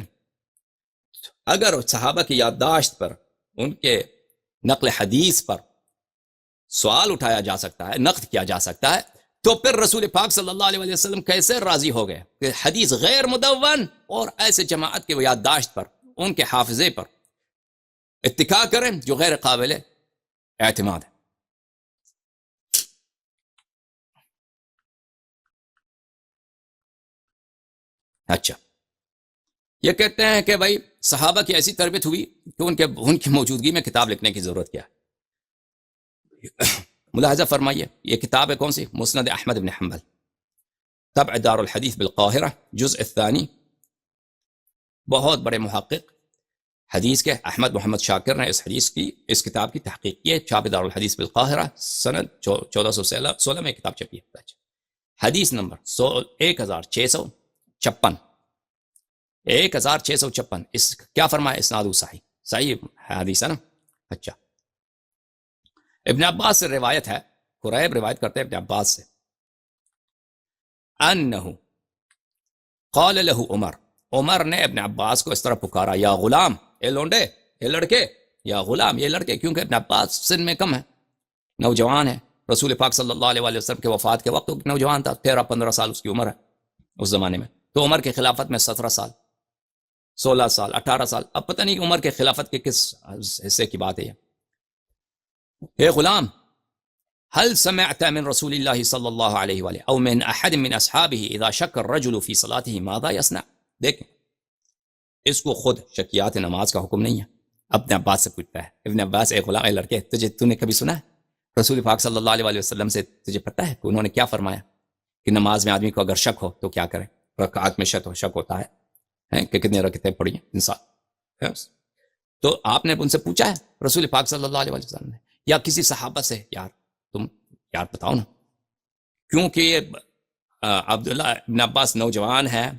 اگر صحابہ کی یادداشت پر، ان کے نقل حدیث پر سوال اٹھایا جا سکتا ہے، نقد کیا جا سکتا ہے، تو پھر رسول پاک صلی اللہ علیہ وسلم کیسے راضی ہو گئے کہ حدیث غیر مدون اور ایسے جماعت کے یادداشت پر، ان کے حافظے پر اتکا کریں جو غیر قابل اعتماد ہے. اچھا، یہ کہتے ہیں کہ بھائی صحابہ کی ایسی تربیت ہوئی کہ ان کی موجودگی میں کتاب لکھنے کی ضرورت کیا ہے. ملاحظہ فرمائیے، یہ کتاب ہے کون سی؟ مسند احمد بن حنبل، طبع دار الحدیث بالقاہرہ، جزء الثانی. بہت بڑے محقق حدیث کے احمد محمد شاکر نے اس کتاب کی تحقیق کی ہے. چھاپ دار الحدیث بالقاہرہ، سند 1416 میں کتاب چھپی ہے. حدیث نمبر 1656. 1656. اس کیا فرمایا؟ اسناد صحیح حدیث ہے نا. اچھا، ابن عباس سے روایت ہے، قریب روایت کرتے ہیں ابن عباس سے، انہو قال له عمر نے ابن عباس کو اس طرح پکارا، یا غلام، اے لونڈے، اے لڑکے، یا غلام، یہ لڑکے، کیونکہ ابن عباس سن میں کم ہے، نوجوان ہے. رسول پاک صلی اللہ علیہ وسلم کے وفات کے وقت نوجوان تھا، 13-15 سال اس کی عمر ہے اس زمانے میں. تو عمر کے خلافت میں 17 سال، 16 سال، 18 سال. اب پتہ نہیں کہ عمر کے خلافت کے کس حصے کی بات ہے. اے غلام، هل سمعت من رسول اللہ صلی اللہ علیہ وآلہ او من احد من اصحابہ اذا شک الرجل فی صلاته ماذا يصنع؟ دیکھیں، اس کو خود شکیات نماز کا حکم نہیں ہے، ابن عباس سے پوچھتا ہے. ابن عباس، اے غلام، اے لڑکے، تو نے کبھی سنا ہے رسول پاک صلی اللہ علیہ وسلم سے تجھے پتہ ہے کہ انہوں نے کیا فرمایا کہ نماز میں آدمی کو اگر شک ہو تو کیا کرے؟ رکعت میں شک ہوتا ہے کہ کتنے رکعتیں پڑھی ہیں انسان. تو آپ نے ان سے پوچھا ہے رسول پاک صلی اللہ علیہ وسلم نے، یا کسی صحابہ سے، تم بتاؤ نا. کیونکہ یہ عبداللہ ابن عباس نوجوان ہے،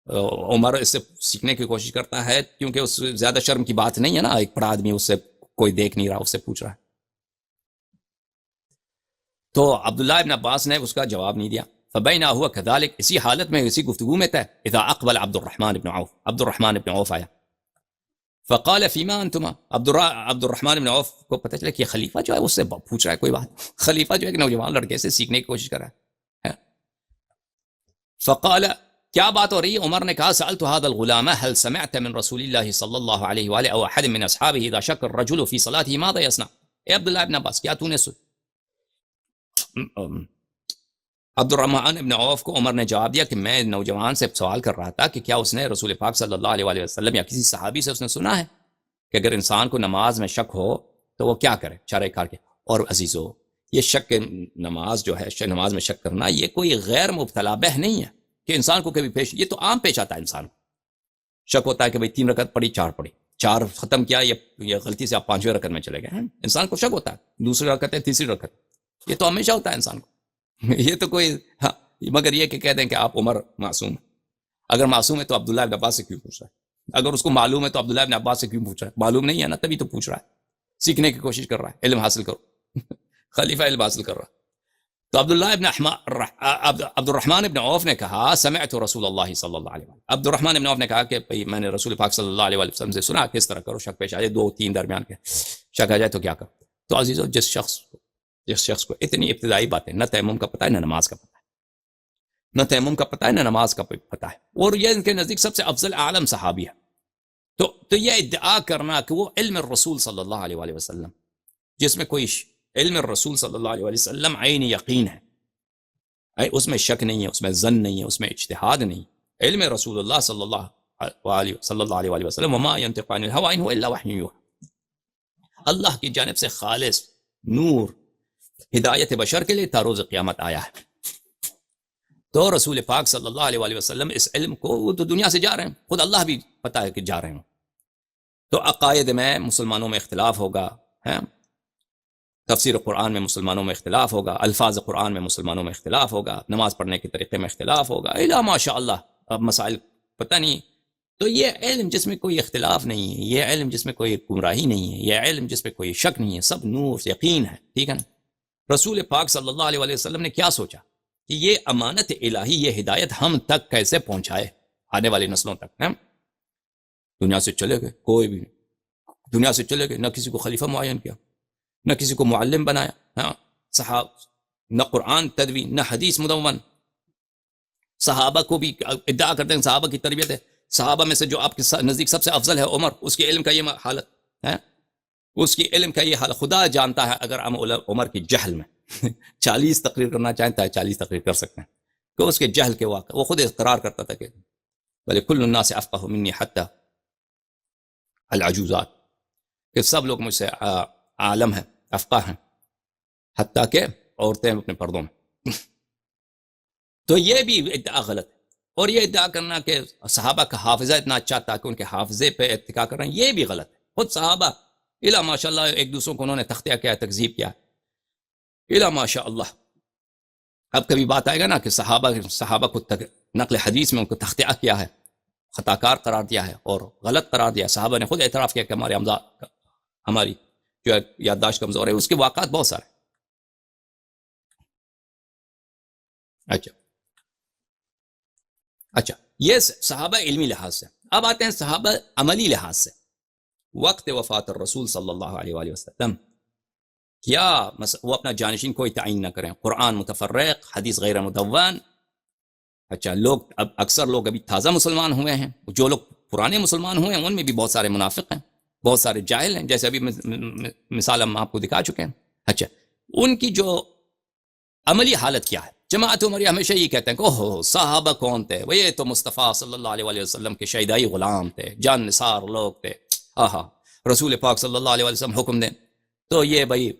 عمر اس سے سیکھنے کی کوشش کرتا ہے، کیونکہ اس سے زیادہ شرم کی بات نہیں ہے نا، ایک بڑا آدمی اس سے کوئی دیکھ نہیں رہا، اس سے پوچھ رہا ہے. تو عبداللہ ابن عباس نے اس کا جواب نہیں دیا. فبینا ہوا کذالک، اسی حالت میں، اسی گفتگو میں تھا، اذا اقبل عبد الرحمن ابن عوف آیا. فقال فیما انتما، عبد الرحمن ابن عوف کو پتہ چلا کہ خلیفہ جو ہے اس سے پوچھ رہا ہے کوئی بات. خلیفہ جو ہے ایک نوجوان لڑکے سے سیکھنے کی کوشش کر رہا ہے. فقال، کیا بات ہو رہی ہے؟ عمر نے کہا، سألت هذا الغلام هل سمعت من رسول الله صلی اللہ علیہ وآلہ او احد من اصحابه اذا شک الرجل في صلاته ماذا يصنع؟ اے عبداللہ ابن عباس، کیا تو نے عبد الرحمن ابن عوف کو عمر نے جواب دیا کہ میں نوجوان سے سوال کر رہا تھا کہ کیا اس نے رسول پاک صلی اللہ علیہ وآلہ وسلم یا کسی صحابی سے اس نے سنا ہے کہ اگر انسان کو نماز میں شک ہو تو وہ کیا کرے چارہ کار کے. اور عزیزو یہ شک نماز جو ہے نماز میں شک کرنا یہ کوئی غیر مبتلا بہ نہیں ہے کہ انسان کو کبھی پیش، یہ تو عام پیش آتا ہے. انسان کو شک ہوتا ہے کہ بھئی 3 رکعت پڑھی 4 پڑھی 4 ختم کیا یہ غلطی سے آپ 5ویں رکعت میں چلے گئے. انسان کو شک ہوتا ہے دوسری رکعت ہے تیسری رکعت، یہ تو ہمیشہ ہوتا ہے انسان کو. یہ تو کوئی ہاں، مگر یہ کہ کہہ دیں کہ آپ عمر معصوم ہے. اگر معصوم ہے تو عبداللہ ابن عباس سے کیوں پوچھ رہا ہے؟ اگر اس کو معلوم ہے تو عبداللہ ابن عباس سے کیوں پوچھ رہا ہے؟ معلوم نہیں ہے نا، تبھی تو پوچھ رہا ہے، سیکھنے کی کوشش کر رہا ہے، علم حاصل کرو. خلیفہ علم حاصل کر رہا. تو عبد الرحمن ابن عوف نے کہا سمعت رسول اللہ صلی اللہ علیہ وسلم. عبد الرحمن ابن عوف نے کہا کہ میں نے رسول پاک صلی اللہ علیہ وسلم سے سنا کس طرح کرو شک پیش آ جائے 2-3 درمیان کے شک آ جائے تو کیا کرو. تو عزیزو جس شخص کو اتنی ابتدائی باتیں نہ تیمم کا پتہ ہے نہ نماز کا پتہ ہے، نہ تیمم کا پتہ ہے نہ نماز کا پتہ ہے، اور یہ ان کے نزدیک سب سے افضل عالم صحابی ہے، تو یہ ادعا کرنا کہ وہ علم الرسول صلی اللہ علیہ وآلہ وسلم جس میں کوئی علم الرسول صلی اللہ علیہ وسلم عین یقین ہے، اس میں شک نہیں ہے، اس میں ظن نہیں ہے، اس میں اجتہاد نہیں. علم رسول اللہ صلی اللہ علیہ وآلہ وسلم وما ينطق عن الهوى ان هو الا وحی یوحى، اللہ کی جانب سے خالص نور ہدایت بشر کے لیے تا روز قیامت آیا ہے. تو رسول پاک صلی اللہ علیہ وآلہ وسلم اس علم کو وہ تو دنیا سے جا رہے ہیں، خود اللہ بھی پتہ ہے کہ جا رہے ہوں. تو عقائد میں مسلمانوں میں اختلاف ہوگا، تفسیر قرآن میں مسلمانوں میں اختلاف ہوگا، الفاظ قرآن میں مسلمانوں میں اختلاف ہوگا، نماز پڑھنے کے طریقے میں اختلاف ہوگا، الا ماشاء اللہ اب مسائل پتہ نہیں. تو یہ علم جس میں کوئی اختلاف نہیں ہے، یہ علم جس میں کوئی گمراہی نہیں ہے، یہ علم جس میں کوئی شک نہیں ہے، سب نور یقین ہے. ٹھیک ہے نا. رسول پاک صلی اللہ علیہ وآلہ وسلم نے کیا سوچا کہ یہ امانت الہی، یہ ہدایت ہم تک کیسے پہنچائے آنے والی نسلوں تک. دنیا سے چلے گئے، کوئی بھی نہیں دنیا سے چلے گئے، نہ کسی کو خلیفہ معین کیا، نہ کسی کو معلم بنایا، نہ قرآن تدوین نہ حدیث مدون. صحابہ کو بھی ادعا کرتے ہیں صحابہ کی تربیت ہے. صحابہ میں سے جو آپ کے نزدیک سب سے افضل ہے عمر، اس کے علم کا یہ حالت ہے، اس کی علم کا یہ حال خدا جانتا ہے. اگر ہم عمر کی جہل میں 40 تقریر کرنا چاہیں تو 40 تقریر کر سکتے ہیں کہ اس کے جہل کے واقع وہ خود اقرار کرتا تھا کہ بلے کل الناس افقہ منی حتی العجوزات، کہ سب لوگ مجھ سے عالم ہیں، افقہ ہیں، حتیٰ کہ عورتیں اپنے پردوں میں. تو یہ بھی ادعا غلط ہے. اور یہ ادعا کرنا کہ صحابہ کا حافظہ اتنا اچھا تھا کہ ان کے حافظے پہ اتکا کر رہے ہیں، یہ بھی غلط ہے. خود صحابہ الا ماشاء اللہ ایک دوسروں کو انہوں نے تختیہ کیا، تکذیب کیا، الا ماشاء اللہ. اب کبھی بات آئے گا نا کہ صحابہ کو نقل حدیث میں ان کو تختیہ کیا ہے، خطا کار قرار دیا ہے اور غلط قرار دیا. صحابہ نے خود اعتراف کیا کہ ہماری جو یادداشت کمزور ہے. اس کے واقعات بہت سارے. اچھا یہ صحابہ علمی لحاظ سے. اب آتے ہیں صحابہ عملی لحاظ سے. وقت وفات الرسول صلی اللہ علیہ وآلہ وسلم کیا وہ اپنا جانشین کوئی تعین نہ کریں، قرآن متفرق، حدیث غیر مدون. اچھا اب اکثر لوگ ابھی تازہ مسلمان ہوئے ہیں، جو لوگ پرانے مسلمان ہوئے ہیں ان میں بھی بہت سارے منافق ہیں، بہت سارے جاہل ہیں، جیسے ابھی مثال ہم آپ کو دکھا چکے ہیں. اچھا ان کی جو عملی حالت کیا ہے؟ جماعت عمریہ ہمیشہ یہ کہتے ہیں کہ اوہ صحابہ کون تھے، وہ یہ تو مصطفیٰ صلی اللہ علیہ وآلہ وسلم کے شیدائی غلام تھے، جان نثار لوگ تھے. رسول پاک صلی اللہ علیہ وسلم حکم دیں تو یہ بھائی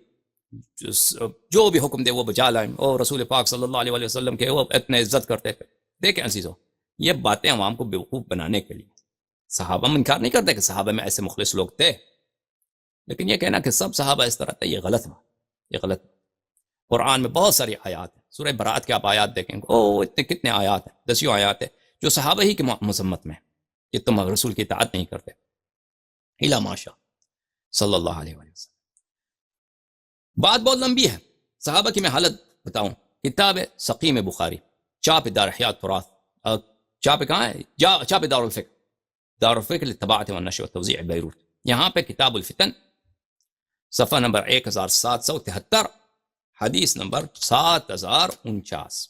جو بھی حکم دے وہ بجا لائیں، اور رسول پاک صلی اللہ علیہ وسلم کے وہ اتنے عزت کرتے تھے. دیکھیں عزیزو، یہ باتیں عوام کو بیوقوف بنانے کے لیے. صحابہ ہم انکار نہیں کرتے کہ صحابہ میں ایسے مخلص لوگ تھے، لیکن یہ کہنا کہ سب صحابہ اس طرح تھے یہ غلط ہے، یہ غلط. قرآن میں بہت ساری آیات ہیں، سورہ برات کے آپ آیات دیکھیں گے، اتنے کتنے آیات ہیں، 10 آیات ہیں جو صحابہ ہی کی مذمت میں کہ تم رسول کی اطاعت نہیں کرتے. الا ماشاء صلی اللہ علیہ وسلم. بات بہت لمبی ہے. صحابہ کی میں حالت بتاؤں. کتاب ہے سقیم بخاری، چاپ دار حیات تراث، چاپ کہاں ہے؟ چاپ دار الفکر للطباعت والنشر والتوزیع بیروت. یہاں پہ کتاب الفتن صفحہ نمبر 1773، حدیث نمبر 7049.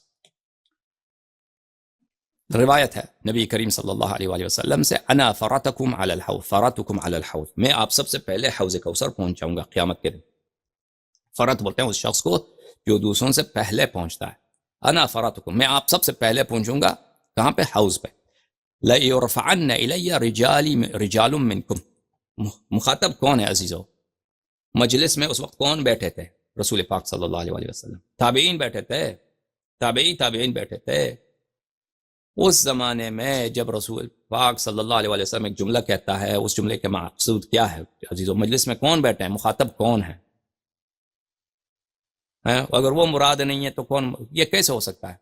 روایت ہے نبی کریم صلی اللہ علیہ وآلہ وسلم سے، انا فرتکم علی الحوض، فرتکم علی الحوض، میں آپ سب سے پہلے حوض کوثر پہنچاؤں گا قیامت کے دن. فرت بولتے ہیں اس شخص کو جو دوسروں سے پہلے پہنچتا ہے. انا فراتکم، میں آپ سب سے پہلے پہنچوں گا کہاں پہ؟ حوض پہ. لَيُرْفَعَنَّ إِلَيَّ رِجَالٌ مِّنْكُمْ. مخاطب کون ہے عزیزو؟ مجلس میں اس وقت کون بیٹھے تھے؟ رسول پاک صلی اللہ علیہ وسلم. تابعین بیٹھے تھے، تابعین بیٹھے تھے. اس زمانے میں جب رسول پاک صلی اللہ علیہ وسلم ایک جملہ کہتا ہے، اس جملے کے مقصود کیا ہے عزیزو؟ مجلس میں کون بیٹھے ہیں؟ مخاطب کون ہے؟ اگر وہ مراد نہیں ہے تو کون؟ یہ کیسے ہو سکتا ہے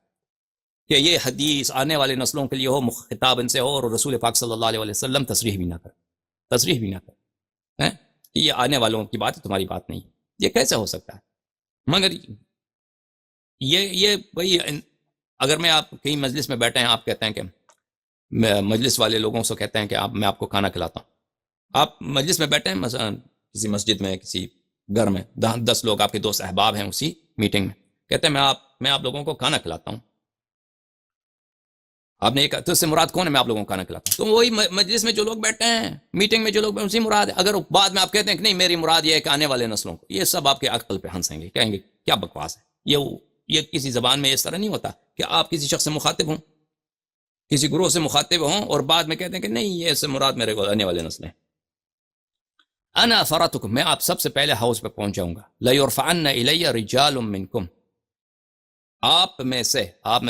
کہ یہ حدیث آنے والے نسلوں کے لیے ہو، خطاب ان سے ہو، اور رسول پاک صلی اللہ علیہ وسلم تصریح بھی نہ کرے کہ یہ آنے والوں کی بات ہے، تمہاری بات نہیں. یہ کیسے ہو سکتا ہے؟ مگر یہ وہی، اگر میں آپ کہیں مجلس میں بیٹھے ہیں، آپ کہتے ہیں کہ مجلس والے لوگوں سے کہتے ہیں کہ میں آپ کو کھانا کھلاتا ہوں. آپ مجلس میں بیٹھے ہیں، مثلا کسی مسجد میں، کسی گھر میں، 10 لوگ آپ کے دوست احباب ہیں اسی میٹنگ میں، کہتے ہیں میں آپ لوگوں کو کھانا کھلاتا ہوں. آپ نے ایک تو اس سے مراد کون ہے؟ میں آپ لوگوں کو کھانا کھلاتا ہوں. تو وہی مجلس میں جو لوگ بیٹھے ہیں، میٹنگ میں جو لوگ اسی مراد ہے. اگر بعد میں آپ کہتے ہیں کہ نہیں میری مراد یہ ہے کہ آنے والے نسلوں کو، یہ سب آپ کے عقل پہ ہنسیں گے، کہیں گے کیا بکواس ہے. یہ کسی زبان میں اس طرح نہیں ہوتا کہ آپ کسی شخص سے مخاطب ہوں، کسی گروہ سے مخاطب ہوں، اور بعد میں کہتے ہیں کہ نہیں یہ اس سے مراد میرے کو آنے والے نسل ہیں. انا فراتکم، میں آپ سب سے پہلے حوض پہ پہنچ جاؤں گا. لَيُرْفَعَنَّ إِلَيَّ رِجَالٌ مِّنْكُمْ، آپ میں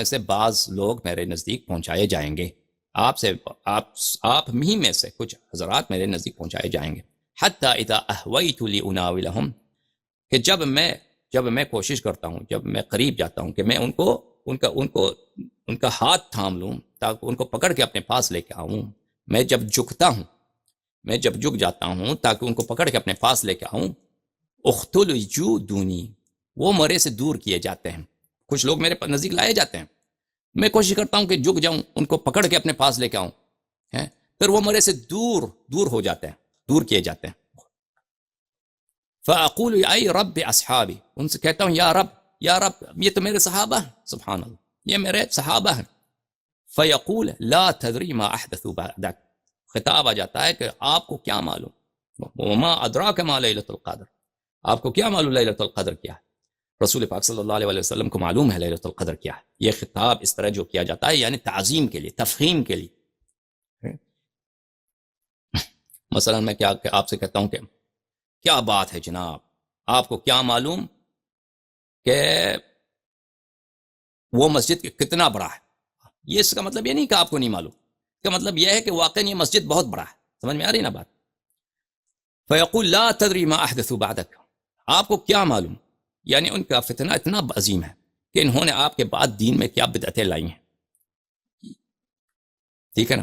سے بعض لوگ میرے نزدیک پہنچائے جائیں گے. آپ ہی میں سے کچھ حضرات میرے نزدیک پہنچائے جائیں گے. حَتَّى إِذَا أَهْوَيْتُ لِأُنَاوِلَهُمْ، کہ جب میں کوشش کرتا ہوں، جب میں قریب جاتا ہوں کہ میں ان کا ہاتھ تھام لوں تاکہ ان کو پکڑ کے اپنے پاس لے کے آؤں. میں جب جھک جاتا ہوں تاکہ ان کو پکڑ کے اپنے پاس لے کے آؤں. اختلجوا دونی، وہ میرے سے دور کیے جاتے ہیں. کچھ لوگ میرے نزدیک لائے جاتے ہیں، میں کوشش کرتا ہوں کہ جھک جاؤں، ان کو پکڑ کے اپنے پاس لے کے آؤں، پھر وہ میرے سے دور ہو جاتے ہیں، دور کیے جاتے ہیں. فَأَقُولُ اَيْ رَبِّ أَصْحَابِ، ان سے کہتا ہوں یا رب یہ تو میرے صحابہ ہیں، سبحان اللہ، یہ میرے صحابہ ہیں. فَيَقُولُ لَا تَدْرِي مَا أَحْدَثُوا بَعْدَكَ، خطاب آ جاتا ہے کہ آپ کو کیا معلوم، وَمَا أَدْرَاكَ مَا لَيْلَةُ الْقَدْرِ، آپ کو کیا معلوم لیلۃ القدر کیا ہے. رسول پاک صلی اللہ علیہ وسلم کو معلوم ہے لیلۃ القدر کیا ہے. یہ خطاب اس طرح جو کیا جاتا ہے یعنی تعظیم کے لیے، تفخیم کے لیے. مثلا میں کیا آپ سے کہتا ہوں کہ کیا بات ہے جناب، آپ کو کیا معلوم کہ وہ مسجد کتنا بڑا ہے. یہ اس کا مطلب یہ نہیں کہ آپ کو نہیں معلوم، اس کا مطلب یہ ہے کہ واقعی یہ مسجد بہت بڑا ہے. سمجھ میں آ رہی نا بات. فَيَقُولُ لَا تَدْرِي مَا أَحْدَثُوا بَعْدَكَ، آپ کو کیا معلوم، یعنی ان کا فتنہ اتنا عظیم ہے کہ انہوں نے آپ کے بعد دین میں کیا بدعتیں لائی ہیں. ٹھیک ہے نا.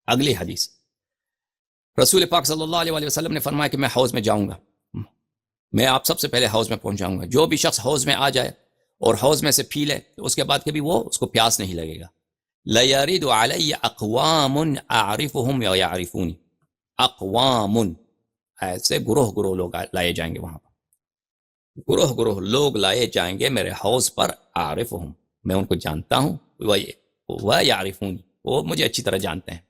اگلی حدیث، رسول پاک صلی اللہ علیہ وسلم نے فرمایا کہ میں حوض میں جاؤں گا، میں آپ سب سے پہلے حوض میں پہنچ جاؤں گا. جو بھی شخص حوض میں آ جائے اور حوض میں سے پی لے تو اس کے بعد کبھی اس کو پیاس نہیں لگے گا. لَيَرِدُ عَلَيَّ أَقْوَامٌ أَعْرِفُهُمْ وَيَعْرِفُونِ، اقوام ایسے گروہ لوگ لائے جائیں گے، وہاں پر گروہ لوگ لائے جائیں گے میرے حوض پر. عارفہم، میں ان کو جانتا ہوں، وَيَعْرِفُونِ، وہ مجھے اچھی طرح جانتے ہیں.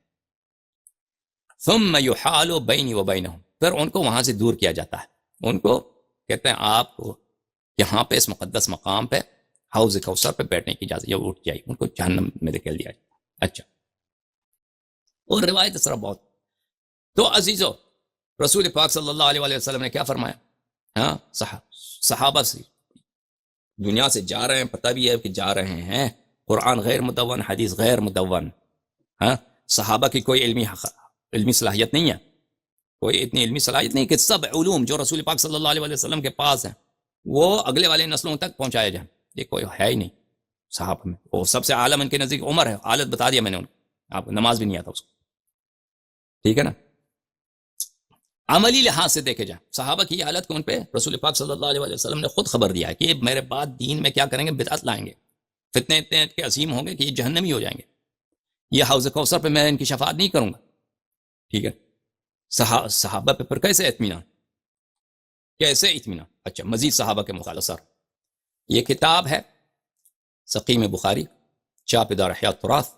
ثُمَّ يُحَالُ بَيْنِي وَبَيْنَهُمْ، پھر ان کو وہاں سے دور کیا جاتا ہے. ان کو کہتے ہیں آپ کو یہاں پہ اس مقدس مقام پہ حوض کوثر پہ بیٹھنے کی اجازت، یہ اٹھ جائے، ان کو جہنم میں دھکیل دیا جاتا ہے. اچھا، اور روایت اس طرح بہت. تو عزیزو، رسول پاک صلی اللہ علیہ وسلم نے کیا فرمایا؟ ہاں، صحابہ سے دنیا سے جا رہے ہیں، پتہ بھی ہے کہ جا رہے ہیں، قرآن غیر مدون، حدیث غیر مدون. ہاں، صحابہ کی کوئی علمی صلاحیت نہیں ہے، کوئی اتنی علمی صلاحیت نہیں کہ سب علوم جو رسول پاک صلی اللہ علیہ وسلم کے پاس ہیں وہ اگلے والے نسلوں تک پہنچائے جائیں. یہ کوئی ہے ہی نہیں صحابہ میں. وہ سب سے عالم ان کے نزدیک عمر ہے، حالت بتا دیا میں نے ان کو، آپ کو نماز بھی نہیں آتا اس کو. ٹھیک ہے نا. عملی لحاظ سے دیکھے جائیں صحابہ کی یہ حالت کو ان پہ رسول پاک صلی اللہ علیہ وسلم نے خود خبر دیا ہے کہ میرے بعد دین میں کیا کریں گے، بدعت لائیں گے، فتنے اتنے کے عظیم ہوں گے کہ یہ جہنمی ہو جائیں گے. یہ حوض کوثر پہ میں ان کی شفاعت نہیں کروں گا. ٹھیک ہے. صحابہ پہ پھر کیسے اطمینان؟ اچھا، مزید صحابہ کے مخالصات. یہ کتاب ہے سقیم بخاری، چاپ دار احیاء التراث،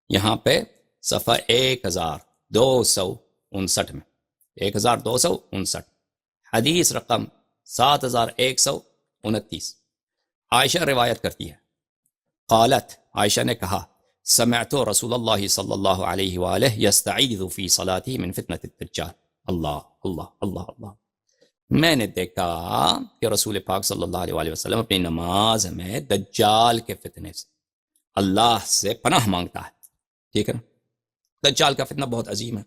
یہاں پہ صفحہ 1259 میں 1259 حدیث رقم 7129. عائشہ روایت کرتی ہے، قالت، عائشہ نے کہا، سمعت رسول اللہ صلی اللہ علیہ وآلہ یستعیذ فی صلاته من فتنة الدجال. اللہ اللہ اللہ اللہ، میں نے دیکھا کہ رسول پاک صلی اللہ علیہ وآلہ وسلم اپنی نماز میں دجال کے فتنے سے اللہ سے پناہ مانگتا ہے. ٹھیک ہے نا؟ دجال کا فتنہ بہت عظیم ہے،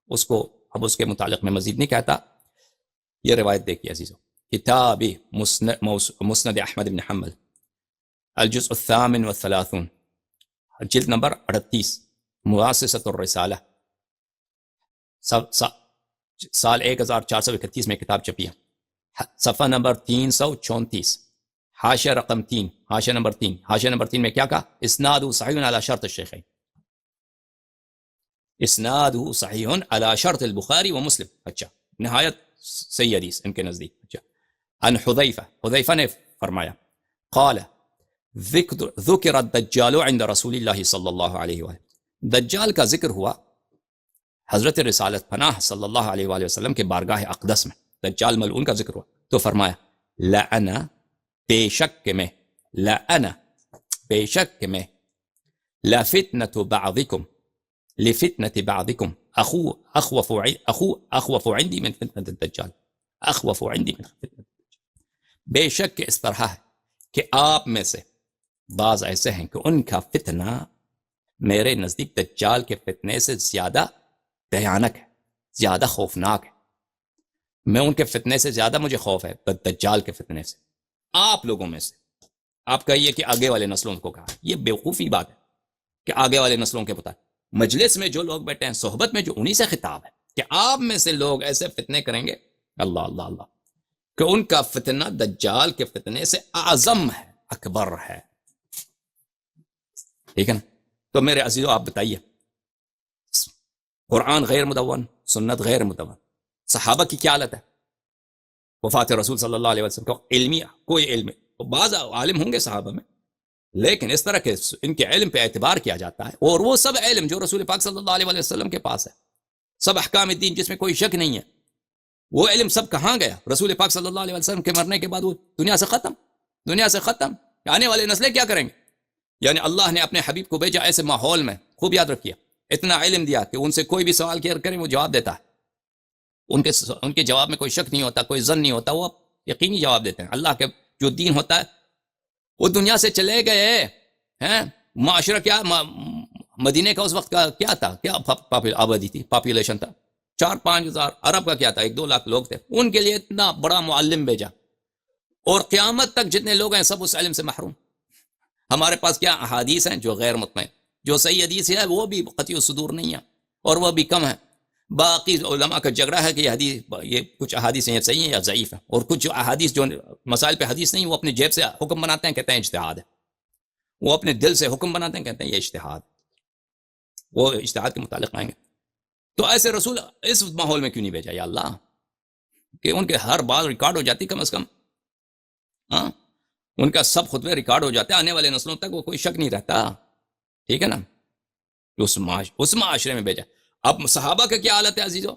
اس کو اب اس کے متعلق میں مزید نہیں کہتا. یہ روایت دیکھیے عزیزو، کتاب مسند احمد بن حنبل، الجزء الثامن والثلاثون، جلد نمبر 38، مؤسسۃ الرسالہ، سال 1431 میں کتاب چھپی ہے، صفحہ نمبر 334، حاشیہ رقم 3، حاشیہ نمبر 3، حاشیہ نمبر 3 میں کیا کہا؟ اسنادہ صحیح علی شرط الشیخین، اسنادہ صحیح علی شرط البخاری و مسلم. اچھا، نہایت صحیح حدیث ان کے نزدیک. اچھا، ان حذیفہ، حذیفہ نے فرمایا، قال ذکر الدجال عند رسول اللہ صلی اللہ علیہ وآلہ، دجال کا ذکر ہوا حضرت رسالت پناہ صلی اللہ علیہ وآلہ وسلم کے بارگاہ اقدس میں، دجال ملعون کا ذکر ہوا تو فرمایا، لعنا، بے شک کہ میں، لعنا، بے شک کہ میں، لفتنة بعضکم، لفتنة بعضکم اخوف عندی من فتنة الدجال، اخوف عندی من فتنة الدجال. بے شک کہ اس طرح ہے کہ آپ میں سے بعض ایسے ہیں کہ ان کا فتنہ میرے نزدیک دجال کے فتنے سے زیادہ بھیانک ہے، زیادہ خوفناک ہے. میں ان کے فتنے سے زیادہ مجھے خوف ہے دجال کے فتنے سے. آپ لوگوں میں سے آپ کہیے کہ آگے والے نسلوں کو کہا، یہ بیوقوفی بات ہے کہ آگے والے نسلوں کے بتا، مجلس میں جو لوگ بیٹھے ہیں، صحبت میں جو، انہی سے خطاب ہے کہ آپ میں سے لوگ ایسے فتنے کریں گے، اللہ اللہ اللہ، کہ ان کا فتنہ دجال کے فتنے سے اعظم ہے، اکبر ہے. ٹھیک ہے نا؟ تو میرے عزیزو آپ بتائیے، قرآن غیر مدون، سنت غیر مدون، صحابہ کی کیا حالت ہے؟ وفات رسول صلی اللہ علیہ وسلم کو علمی کوئی علم، بعض عالم ہوں گے صحابہ میں، لیکن اس طرح کے ان کے علم پہ اعتبار کیا جاتا ہے، اور وہ سب علم جو رسول پاک صلی اللہ علیہ وسلم کے پاس ہے، سب احکام الدین جس میں کوئی شک نہیں ہے، وہ علم سب کہاں گیا؟ رسول پاک صلی اللہ علیہ وسلم کے مرنے کے بعد وہ دنیا سے ختم، دنیا سے ختم. آنے والے نسلیں کیا کریں گے؟ یعنی اللہ نے اپنے حبیب کو بھیجا ایسے ماحول میں، خوب یاد رکھیے، اتنا علم دیا کہ ان سے کوئی بھی سوال کیا کریں وہ جواب دیتا ہے، ان کے جواب میں کوئی شک نہیں ہوتا، کوئی ظن نہیں ہوتا، وہ یقینی جواب دیتے ہیں. اللہ کے جو دین ہوتا ہے وہ دنیا سے چلے گئے ہیں. معاشرہ کیا، مدینے کا اس وقت کا کیا تھا، کیا آبادی تھی، پاپولیشن تھا، 4-5 ہزار. عرب کا کیا تھا، 1-2 لاکھ لوگ تھے. ان کے لیے اتنا بڑا معلم بھیجا، اور قیامت تک جتنے لوگ ہیں سب اس علم سے محروم. ہمارے پاس کیا احادیث ہیں جو غیر مطمئن، جو صحیح حدیث ہے وہ بھی قطعی الصدور نہیں ہے، اور وہ بھی کم ہے. باقی علماء کا جھگڑا ہے کہ یہ کچھ احادیث ہیں صحیح ہیں یا ضعیف ہیں، اور کچھ احادیث جو مسائل پہ حدیث نہیں، وہ اپنی جیب سے حکم بناتے ہیں، کہتے ہیں اجتہاد ہے. وہ اپنے دل سے حکم بناتے ہیں، کہتے ہیں یہ اجتہاد، وہ اجتہاد کے متعلق آئیں گے. تو ایسے رسول اس ماحول میں کیوں نہیں بھیجا یا اللہ، کہ ان کے ہر بات ریکارڈ ہو جاتی کم از کم. ہاں، ان کا سب خطبے ریکارڈ ہو جاتے، آنے والے نسلوں تک وہ کوئی شک نہیں رہتا. ٹھیک ہے نا؟ اس معاشرے میں بھیجا. اب صحابہ کا کیا حالت ہے عزیزو؟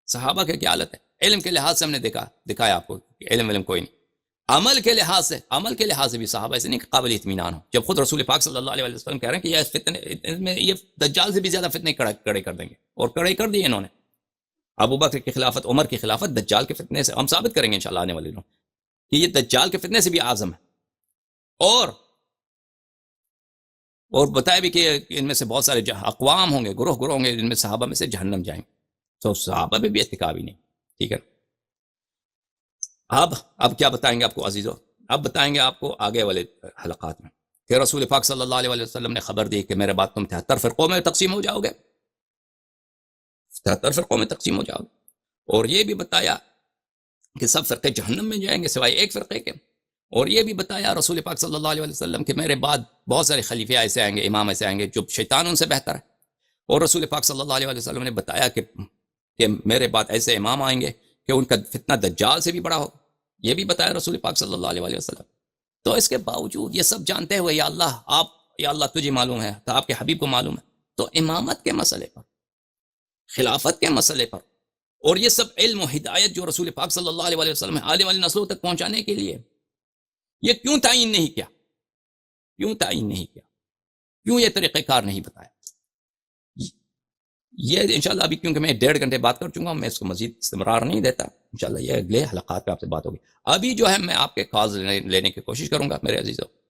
صحابہ کا کیا حالت ہے؟ علم کے لحاظ سے ہم نے دکھایا آپ کو کہ علم کوئی نہیں. عمل کے لحاظ سے بھی صحابہ ایسے نہیں قابل اطمینان ہو. جب خود رسول پاک صلی اللہ علیہ وسلم کہہ رہے ہیں کہ یہ فتنے میں، یہ دجال سے بھی زیادہ فتنے کڑے کر دیں گے، اور کڑے کر دیے انہوں نے. ابو بکر کی خلافت، عمر کی خلافت دجال کے فتنے سے، ہم ثابت کریں گے انشاءاللہ آنے والے دنوں کہ یہ دجال کے فتنے سے بھی اعظم ہے. اور بتایا بھی کہ ان میں سے بہت سارے اقوام ہوں گے، گروہ ہوں گے، جن میں صحابہ میں سے جہنم جائیں گے. تو صحابہ میں بھی اتقاب ہی نہیں. ٹھیک ہے. اب کیا بتائیں گے آپ کو عزیزو؟ اب بتائیں گے آپ کو آگے والے حلقات میں کہ رسول پاک صلی اللہ علیہ وسلم نے خبر دی کہ میرے بعد تم 73 فرقوں میں تقسیم ہو جاؤ گے، 73 فرقوں میں تقسیم ہو جاؤ گے. اور یہ بھی بتایا کہ سب فرقے جہنم میں جائیں گے سوائے ایک فرقے کے. اور یہ بھی بتایا رسول پاک صلی اللہ علیہ وسلم کہ میرے بعد بہت سارے خلیفہ ایسے آئیں گے، امام ایسے آئیں گے جو شیطان ان سے بہتر ہے. اور رسول پاک صلی اللہ علیہ وسلم نے بتایا کہ میرے بعد ایسے امام آئیں گے کہ ان کا فتنہ دجال سے بھی بڑا ہو. یہ بھی بتایا رسول پاک صلی اللہ علیہ وسلم. تو اس کے باوجود یہ سب جانتے ہوئے یا اللہ تجھے معلوم ہے، تو آپ کے حبیب کو معلوم ہے، تو امامت کے مسئلے پر، خلافت کے مسئلے پر، اور یہ سب علم و ہدایت جو رسول پاک صلی اللہ علیہ وسلم آنے والی نسلوں تک پہنچانے کے لیے، یہ کیوں تعین نہیں کیا؟ کیوں تعین نہیں کیا؟ کیوں یہ طریقہ کار نہیں بتایا؟ یہ انشاءاللہ ابھی کیونکہ میں 1.5 گھنٹے بات کر چکا ہوں، میں اس کو مزید استمرار نہیں دیتا، انشاءاللہ یہ اگلے حلقات پہ آپ سے بات ہوگی۔ ابھی جو ہے میں آپ کے کالز لینے کی کوشش کروں گا میرے عزیزوں۔